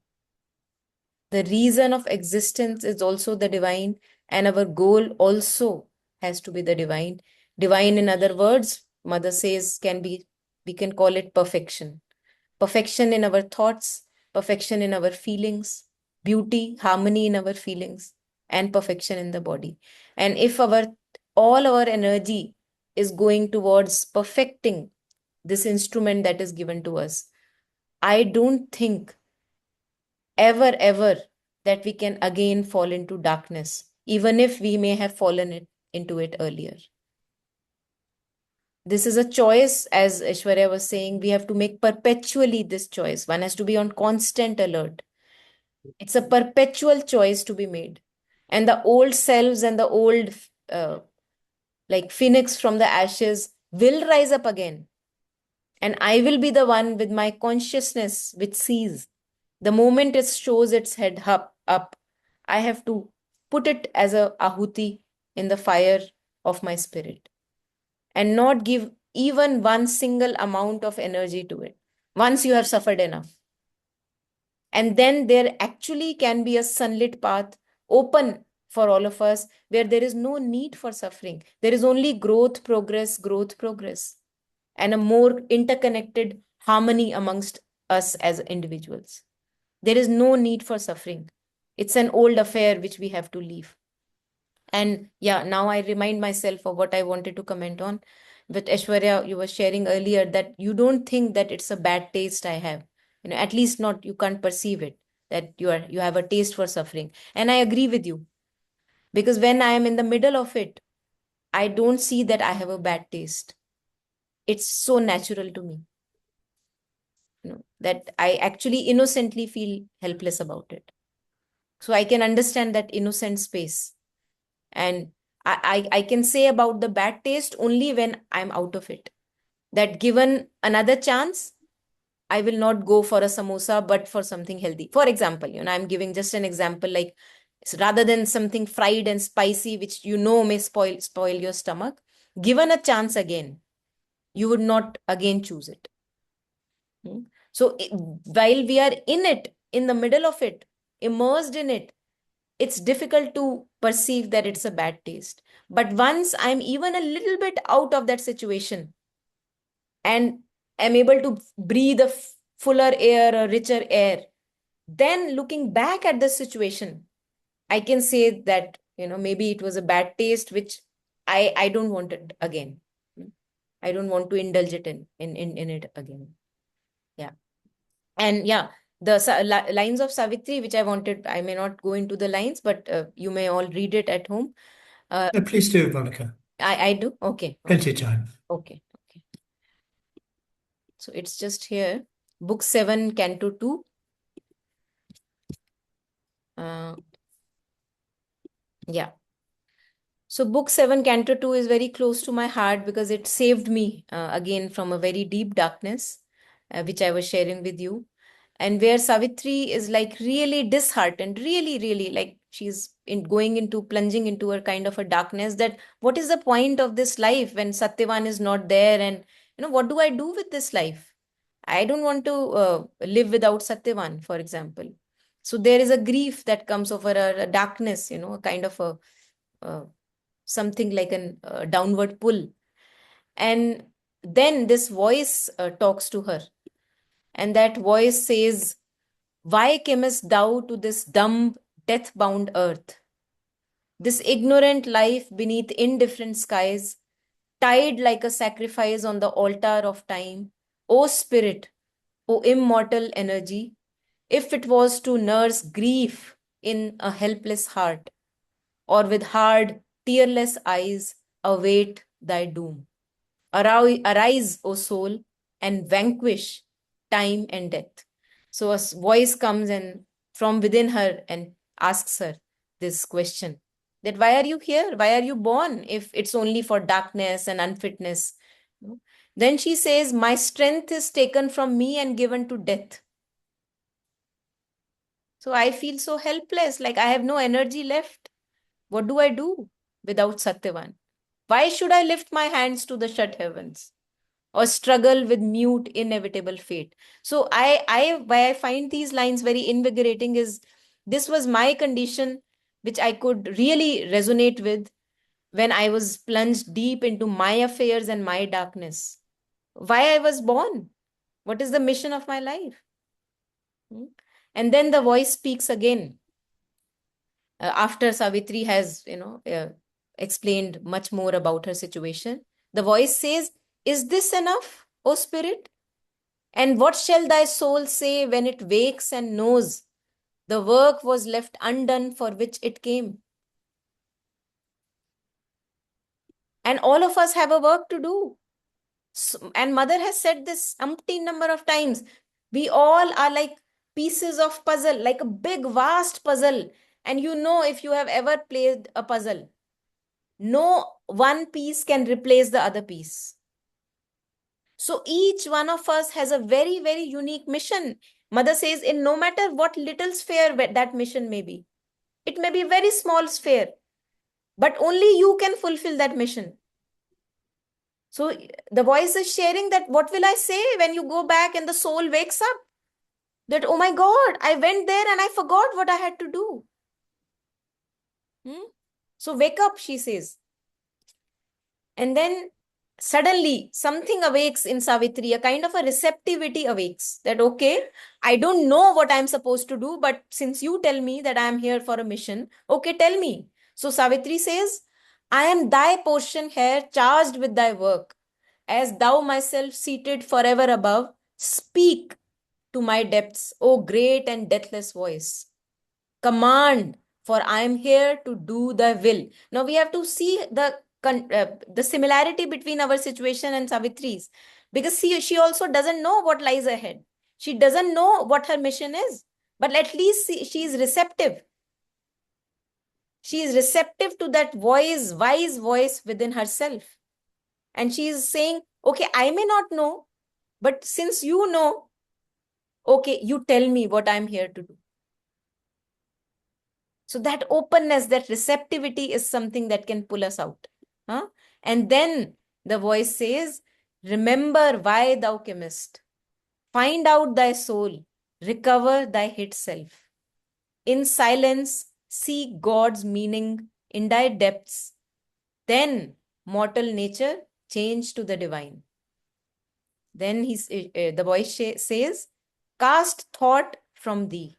The reason of existence is also the divine, and our goal also has to be the divine. Divine, in other words, Mother says, we can call it perfection. Perfection in our thoughts, perfection in our feelings, beauty, harmony in our feelings, and perfection in the body. And if all our energy is going towards perfecting this instrument that is given to us, I don't think ever that we can again fall into darkness, even if we may have fallen into it earlier. This is a choice, as Aishwarya was saying, we have to make perpetually this choice. One has to be on constant alert. It's a perpetual choice to be made. And the old selves and the old, like phoenix from the ashes, will rise up again. And I will be the one with my consciousness which sees. The moment it shows its head up, I have to put it as a ahuti in the fire of my spirit and not give even one single amount of energy to it once you have suffered enough. And then there actually can be a sunlit path open for all of us where there is no need for suffering. There is only growth, progress, and a more interconnected harmony amongst us as individuals. There is no need for suffering. It's an old affair which we have to leave. And yeah, now I remind myself of what I wanted to comment on. But Aishwarya, you were sharing earlier that you don't think that it's a bad taste I have. At least not, you can't perceive it, that you have a taste for suffering. And I agree with you. Because when I am in the middle of it, I don't see that I have a bad taste. It's so natural to me. That I actually innocently feel helpless about it. So I can understand that innocent space. And I can say about the bad taste only when I'm out of it. That given another chance, I will not go for a samosa, but for something healthy. For example, I'm giving just an example, like rather than something fried and spicy, which you know may spoil your stomach. Given a chance again, you would not again choose it. So while we are in it, in the middle of it, immersed in it, it's difficult to perceive that it's a bad taste. But once I'm even a little bit out of that situation and am able to breathe a fuller air, a richer air, then looking back at the situation, I can say that, maybe it was a bad taste, which I don't want it again. I don't want to indulge it in it again. Yeah. And yeah, the lines of Savitri, which I may not go into the lines, but you may all read it at home. No, please do, Monica. I do? Okay. Plenty of time. Okay. So it's just here. Book 7, Canto 2. Yeah. So book 7, Canto 2 is very close to my heart because it saved me again from a very deep darkness, which I was sharing with you. And where Savitri is like really disheartened, really, like she's plunging into a kind of a darkness, that what is the point of this life when Satyavan is not there? And, what do I do with this life? I don't want to live without Satyavan, for example. So there is a grief that comes over a darkness, a kind of a something like a downward pull. And then this voice talks to her. And that voice says, "Why camest thou to this dumb, death-bound earth? This ignorant life beneath indifferent skies, tied like a sacrifice on the altar of time. O spirit, O immortal energy, if it was to nurse grief in a helpless heart, or with hard, tearless eyes await thy doom. Arise, O soul, and vanquish time and death." So a voice comes and from within her and asks her this question, that why are you here? Why are you born if it's only for darkness and unfitness? Then she says, my strength is taken from me and given to death. So I feel so helpless, like I have no energy left. What do I do without Satyavan? Why should I lift my hands to the shut heavens or struggle with mute, inevitable fate? So why I find these lines very invigorating is this was my condition, which I could really resonate with when I was plunged deep into my affairs and my darkness. Why I was born? What is the mission of my life? And then the voice speaks again. After Savitri has, explained much more about her situation, the voice says, "Is this enough, O spirit? And what shall thy soul say when it wakes and knows the work was left undone for which it came?" And all of us have a work to do. And Mother has said this umpteen number of times. We all are like pieces of puzzle, like a big, vast puzzle. And if you have ever played a puzzle, no one piece can replace the other piece. So each one of us has a very, very unique mission. Mother says, in no matter what little sphere that mission may be, it may be a very small sphere, but only you can fulfill that mission. So the voice is sharing that what will I say when you go back and the soul wakes up? That, oh my God, I went there and I forgot what I had to do. So wake up, she says. And then suddenly something awakes in Savitri, a kind of a receptivity awakes that, okay, I don't know what I'm supposed to do, but since you tell me that I'm here for a mission, okay, tell me. So Savitri says, I am thy portion here, charged with thy work. As thou myself seated forever above, speak to my depths, O great and deathless voice. Command, for I am here to do thy will. Now we have to see the similarity between our situation and Savitri's, because she also doesn't know what lies ahead. She doesn't know what her mission is, but at least she is receptive. She is receptive to that wise voice within herself. And she is saying, okay, I may not know, but since you know, okay, you tell me what I'm here to do. So that openness, that receptivity is something that can pull us out. Huh? And then the voice says, remember why thou camest. Find out thy soul. Recover thy hid self. In silence, seek God's meaning in thy depths. Then mortal nature change to the divine. Then the voice says, cast thought from thee,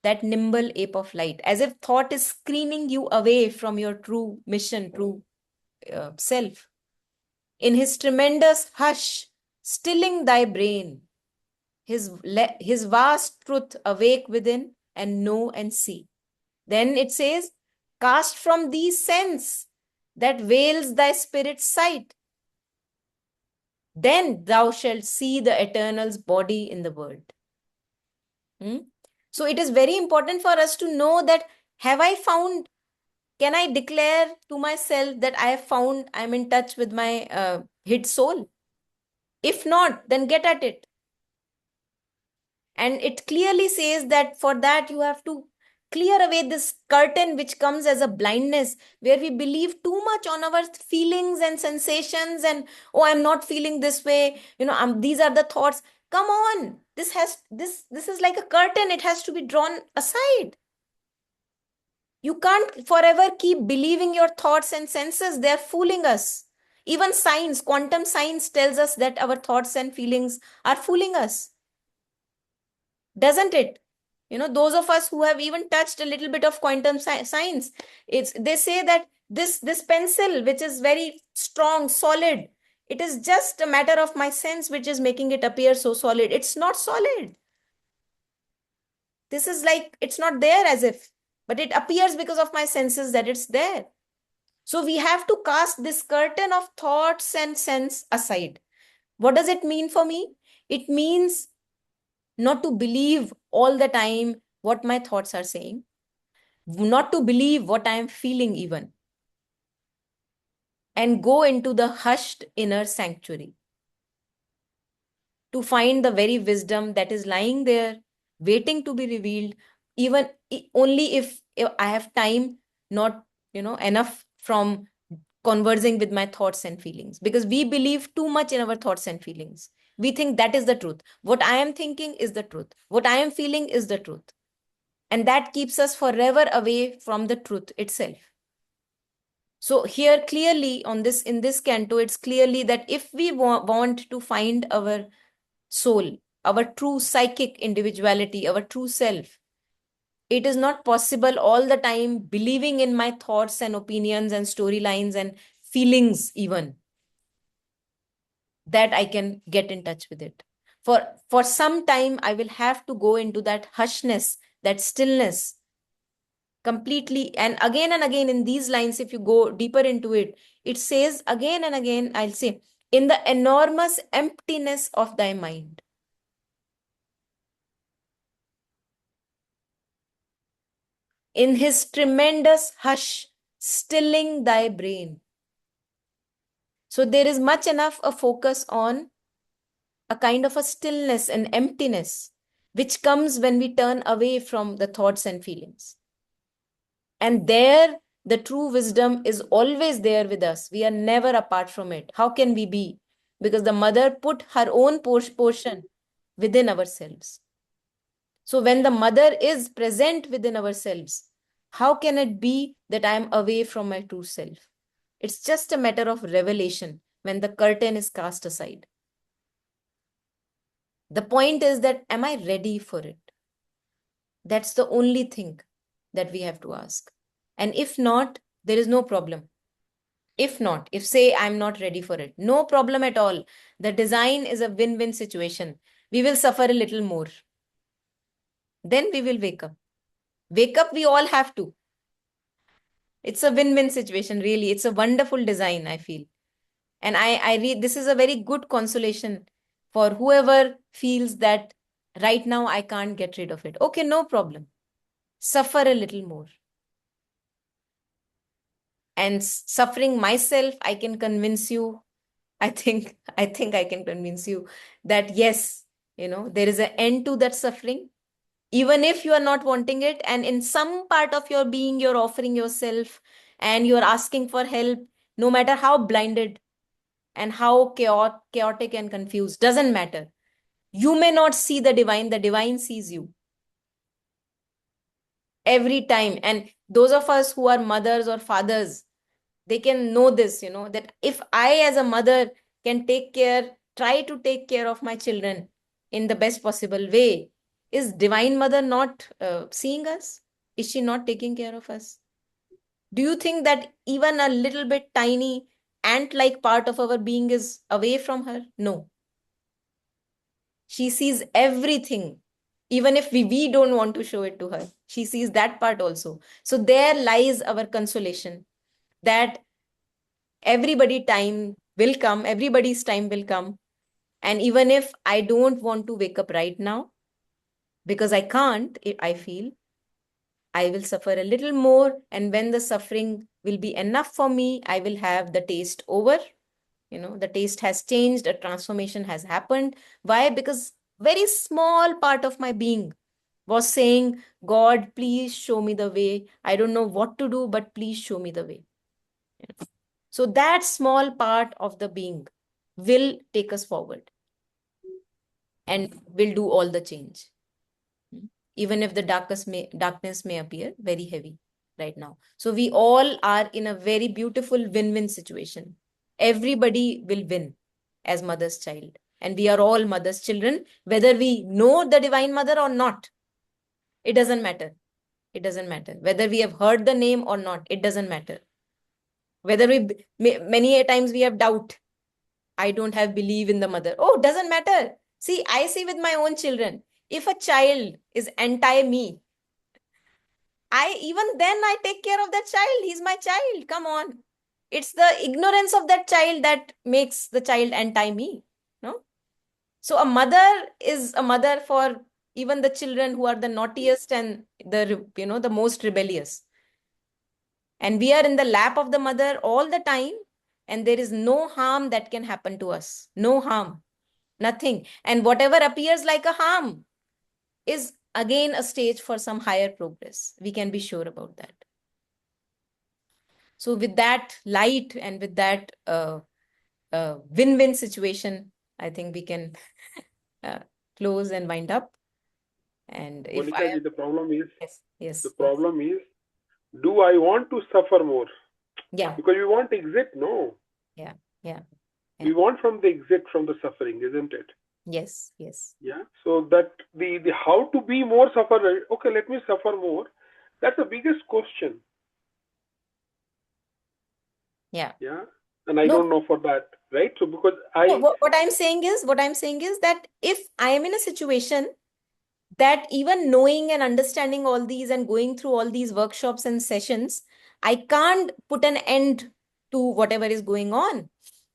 that nimble ape of light, as if thought is screaming you away from your true mission, true self. In his tremendous hush, stilling thy brain, his vast truth awake within, and know and see. Then it says, cast from thee sense that veils thy spirit's sight. Then thou shalt see the eternal's body in the world. So it is very important for us to know that, have I found, can I declare to myself that I have found, I'm in touch with my hid soul? If not, then get at it. And it clearly says that for that you have to clear away this curtain which comes as a blindness, where we believe too much on our feelings and sensations, and oh, I'm not feeling this way, these are the thoughts. Come on, this is like a curtain, it has to be drawn aside. You can't forever keep believing your thoughts and senses. They're fooling us. Even science, quantum science, tells us that our thoughts and feelings are fooling us. Doesn't it? Those of us who have even touched a little bit of quantum science, they say that this pencil, which is very strong, solid, it is just a matter of my sense which is making it appear so solid. It's not solid. This is like, it's not there as if, but it appears because of my senses that it's there. So we have to cast this curtain of thoughts and sense aside. What does it mean for me? It means not to believe all the time what my thoughts are saying, not to believe what I am feeling even, and go into the hushed inner sanctuary to find the very wisdom that is lying there, waiting to be revealed, even only if I have time, not enough from conversing with my thoughts and feelings, because we believe too much in our thoughts and feelings. We think that is the truth. What I am thinking is the truth. What I am feeling is the truth. And that keeps us forever away from the truth itself. So here clearly in this canto, it's clearly that if we want to find our soul, our true psychic individuality, our true self, it is not possible all the time believing in my thoughts and opinions and storylines and feelings even, that I can get in touch with it. For some time, I will have to go into that hushness, that stillness completely. And again in these lines, if you go deeper into it, it says again and again, I'll say, in the enormous emptiness of thy mind. In his tremendous hush, stilling thy brain. So there is much enough a focus on a kind of a stillness and emptiness, which comes when we turn away from the thoughts and feelings. And there, the true wisdom is always there with us. We are never apart from it. How can we be? Because the mother put her own portion within ourselves. So when the mother is present within ourselves, how can it be that I am away from my true self? It's just a matter of revelation when the curtain is cast aside. The point is that, am I ready for it? That's the only thing that we have to ask. And if not, there is no problem. If not, if say I'm not ready for it, no problem at all. The design is a win-win situation. We will suffer a little more. Then we will wake up. Wake up, we all have to. It's a win-win situation, really. It's a wonderful design, I feel. And I read, this is a very good consolation for whoever feels that right now I can't get rid of it. Okay, no problem. Suffer a little more. And suffering myself, I can convince you, I think I can convince you that yes, there is an end to that suffering. Even if you are not wanting it, and in some part of your being, you're offering yourself and you're asking for help, no matter how blinded and how chaotic and confused, doesn't matter. You may not see the divine sees you every time. And those of us who are mothers or fathers, they can know this, that if I as a mother can try to take care of my children in the best possible way, is divine mother not seeing us? Is she not taking care of us? Do you think that even a little bit tiny ant-like part of our being is away from her? No. She sees everything. Even if we don't want to show it to her, she sees that part also. So there lies our consolation, that everybody's time will come. And even if I don't want to wake up right now, because I can't, I feel I will suffer a little more. And when the suffering will be enough for me, I will have the taste over. The taste has changed, a transformation has happened. Why? Because very small part of my being was saying, God, please show me the way. I don't know what to do, but please show me the way. So that small part of the being will take us forward and will do all the change. Even if the darkness may appear very heavy right now. So we all are in a very beautiful win-win situation. Everybody will win as mother's child. And we are all mother's children, whether we know the Divine Mother or not. It doesn't matter. It doesn't matter. Whether we have heard the name or not, it doesn't matter. Whether many a times we have doubt. I don't have belief in the mother. Oh, doesn't matter. See, I see with my own children. If a child is anti me, even then I take care of that child. He's my child. Come on. It's the ignorance of that child that makes the child anti me. No? So a mother is a mother for even the children who are the naughtiest and the most rebellious. And we are in the lap of the mother all the time, and there is no harm that can happen to us. No harm. Nothing. And whatever appears like a harm is again a stage for some higher progress. We can be sure about that. So with that light and with that win-win situation, I think we can close and wind up. And if Monica, the problem is, yes, do I want to suffer more? Yeah. Because we want exit, no. Yeah. We want from the exit from the suffering, isn't it? Yes. Yeah. So that the how to be more sufferer. Okay, let me suffer more. That's the biggest question. Yeah. And I don't know for that, right? So because what I'm saying is that if I am in a situation that even knowing and understanding all these and going through all these workshops and sessions, I can't put an end to whatever is going on.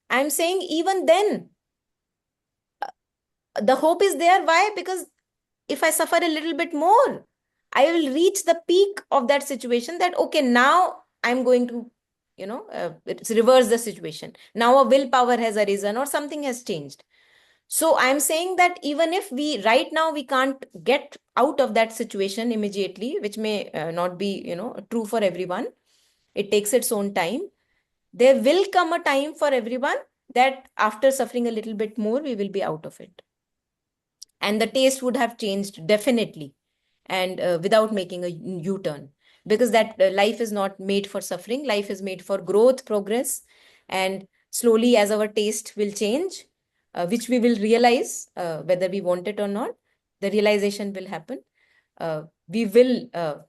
I'm saying even then, the hope is there. Why? Because if I suffer a little bit more, I will reach the peak of that situation that, okay, now I'm going to, reverse the situation. Now a willpower has arisen or something has changed. So I'm saying that even if right now we can't get out of that situation immediately, which may not be, true for everyone, it takes its own time. There will come a time for everyone that after suffering a little bit more, we will be out of it. And the taste would have changed definitely, and without making a U-turn, because that life is not made for suffering. Life is made for growth, progress, and slowly as our taste will change, which we will realize whether we want it or not, the realization will happen. We will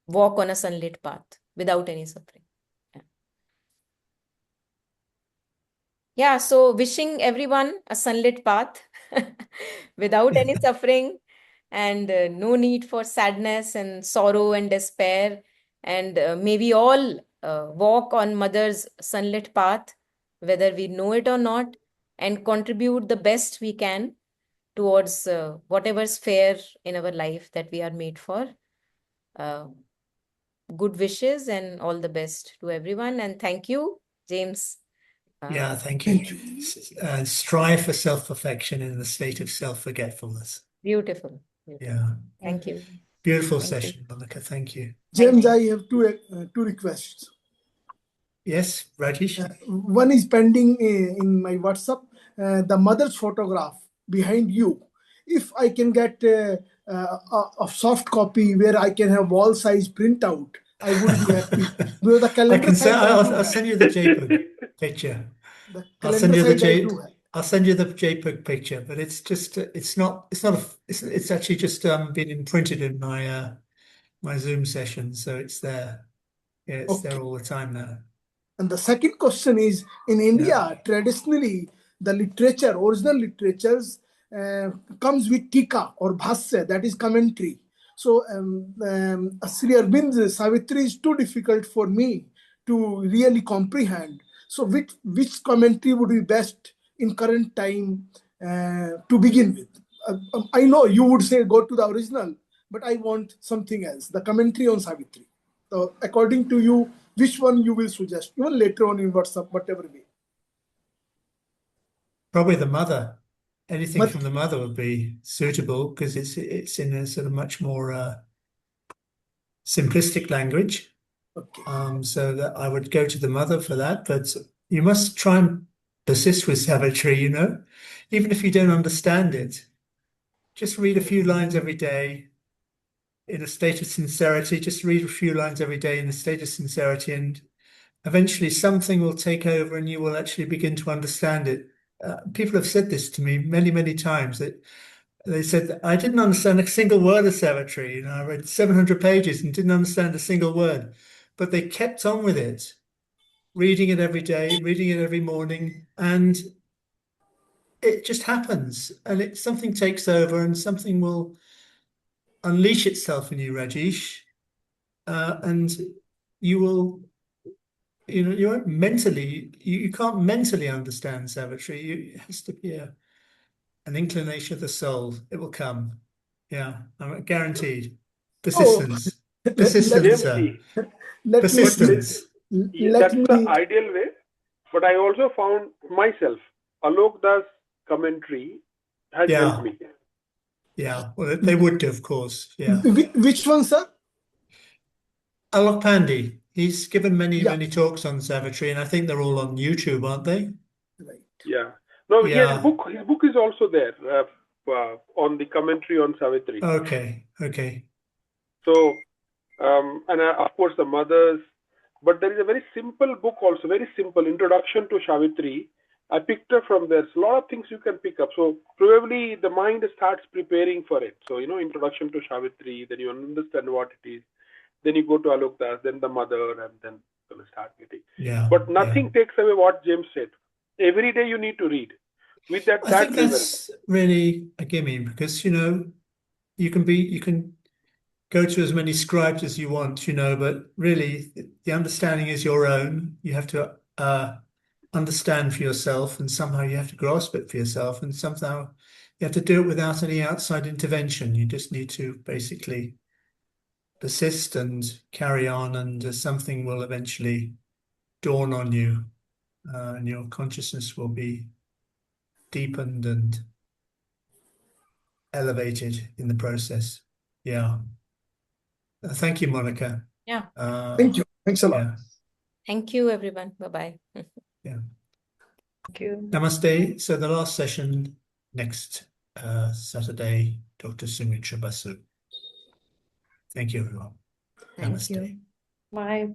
walk on a sunlit path without any suffering. Yeah, so wishing everyone a sunlit path without any suffering, and no need for sadness and sorrow and despair. And may we all walk on Mother's sunlit path, whether we know it or not, and contribute the best we can towards whatever's fair in our life that we are made for. Good wishes and all the best to everyone. And thank you, James. Yeah, thank you. Strive for self-perfection in the state of self-forgetfulness. Beautiful. Yeah. Thank you. Beautiful Thank you. session, Monica. Thank you. Thank James, you. I have two requests. Yes, Rajesh? One is pending in my WhatsApp, the mother's photograph behind you. If I can get a soft copy where I can have wall size printout, I would be happy. Because the I calendar can send, size I do I'll have. send you the JPEG picture. The I'll send calendar you the size I J. do have. I'll send you the JPEG picture, but it's just it's not it's actually just been imprinted in my my Zoom session, so it's there. Yeah, it's there Okay. all the time now. And the second question is, in India, traditionally, the literature, original literatures, comes with tika or bhasya, that is commentary. So, Sri Aurobindo's Savitri is too difficult for me to really comprehend. So, which commentary would be best in current time to begin with? I know you would say go to the original, but I want something else, the commentary on Savitri. So, according to you, which one you will suggest, even later on in WhatsApp, whatever way. Probably the mother. Anything But from the mother would be suitable because it's in a sort of much more simplistic language. okay. So that I would go to the mother for that, but you must try and persist with Savitri, you know, even if you don't understand it. Just read a few lines every day in a state of sincerity. Just read a few lines every day in a state of sincerity, and eventually something will take over and you will actually begin to understand it. People have said this to me many, many times that they said that I didn't understand a single word of Savitri. You know, I read 700 pages and didn't understand a single word, but they kept on with it, reading it every day, reading it every morning, and it just happens. And something takes over and something will unleash itself in you, Rajesh, and you will, you know, you won't mentally, you can't mentally understand Savitri. It has to be an inclination of the soul. It will come. Yeah, I'm guaranteed. Oh, Persistence, let, persistence, James ji, let me but see. persistence. Let that's the me. ideal way. But I also found myself, Alok Das commentary has helped Yeah, me. yeah. Well, they would do, of course. Yeah. Which one, sir? Alok Pandey. He's given many, Yeah, many talks on Savitri, and I think they're all on YouTube, aren't they? right. Yeah. No, he has Yeah. book. His book is also there on the commentary on Savitri. Okay. Okay. So, and of course the mothers. But there is a very simple book also, very simple Introduction to Savitri. I picked up from there. So a lot of things you can pick up. So probably the mind starts preparing for it. So, you know, Introduction to Savitri, then you understand what it is. Then you go to Alok Das, then the mother, and then you start getting. Yeah. But nothing Yeah. takes away what James said. Every day you need to read. With that, I think reverence. that's really a gimme because, you know, you can go to as many scribes as you want, you know, but really the understanding is your own. You have to understand for yourself, and somehow you have to grasp it for yourself, and somehow you have to do it without any outside intervention. You just need to basically persist and carry on, and something will eventually dawn on you, and your consciousness will be deepened and elevated in the process. Yeah. Thank you, Monica. Yeah. Thank you. Thanks a lot. Yeah. Thank you, everyone. Bye-bye. Yeah. Thank you. Namaste. So the last session next Saturday, Dr. Sumitra Basu. Thank you, everyone. Thank Namaste. you. Bye.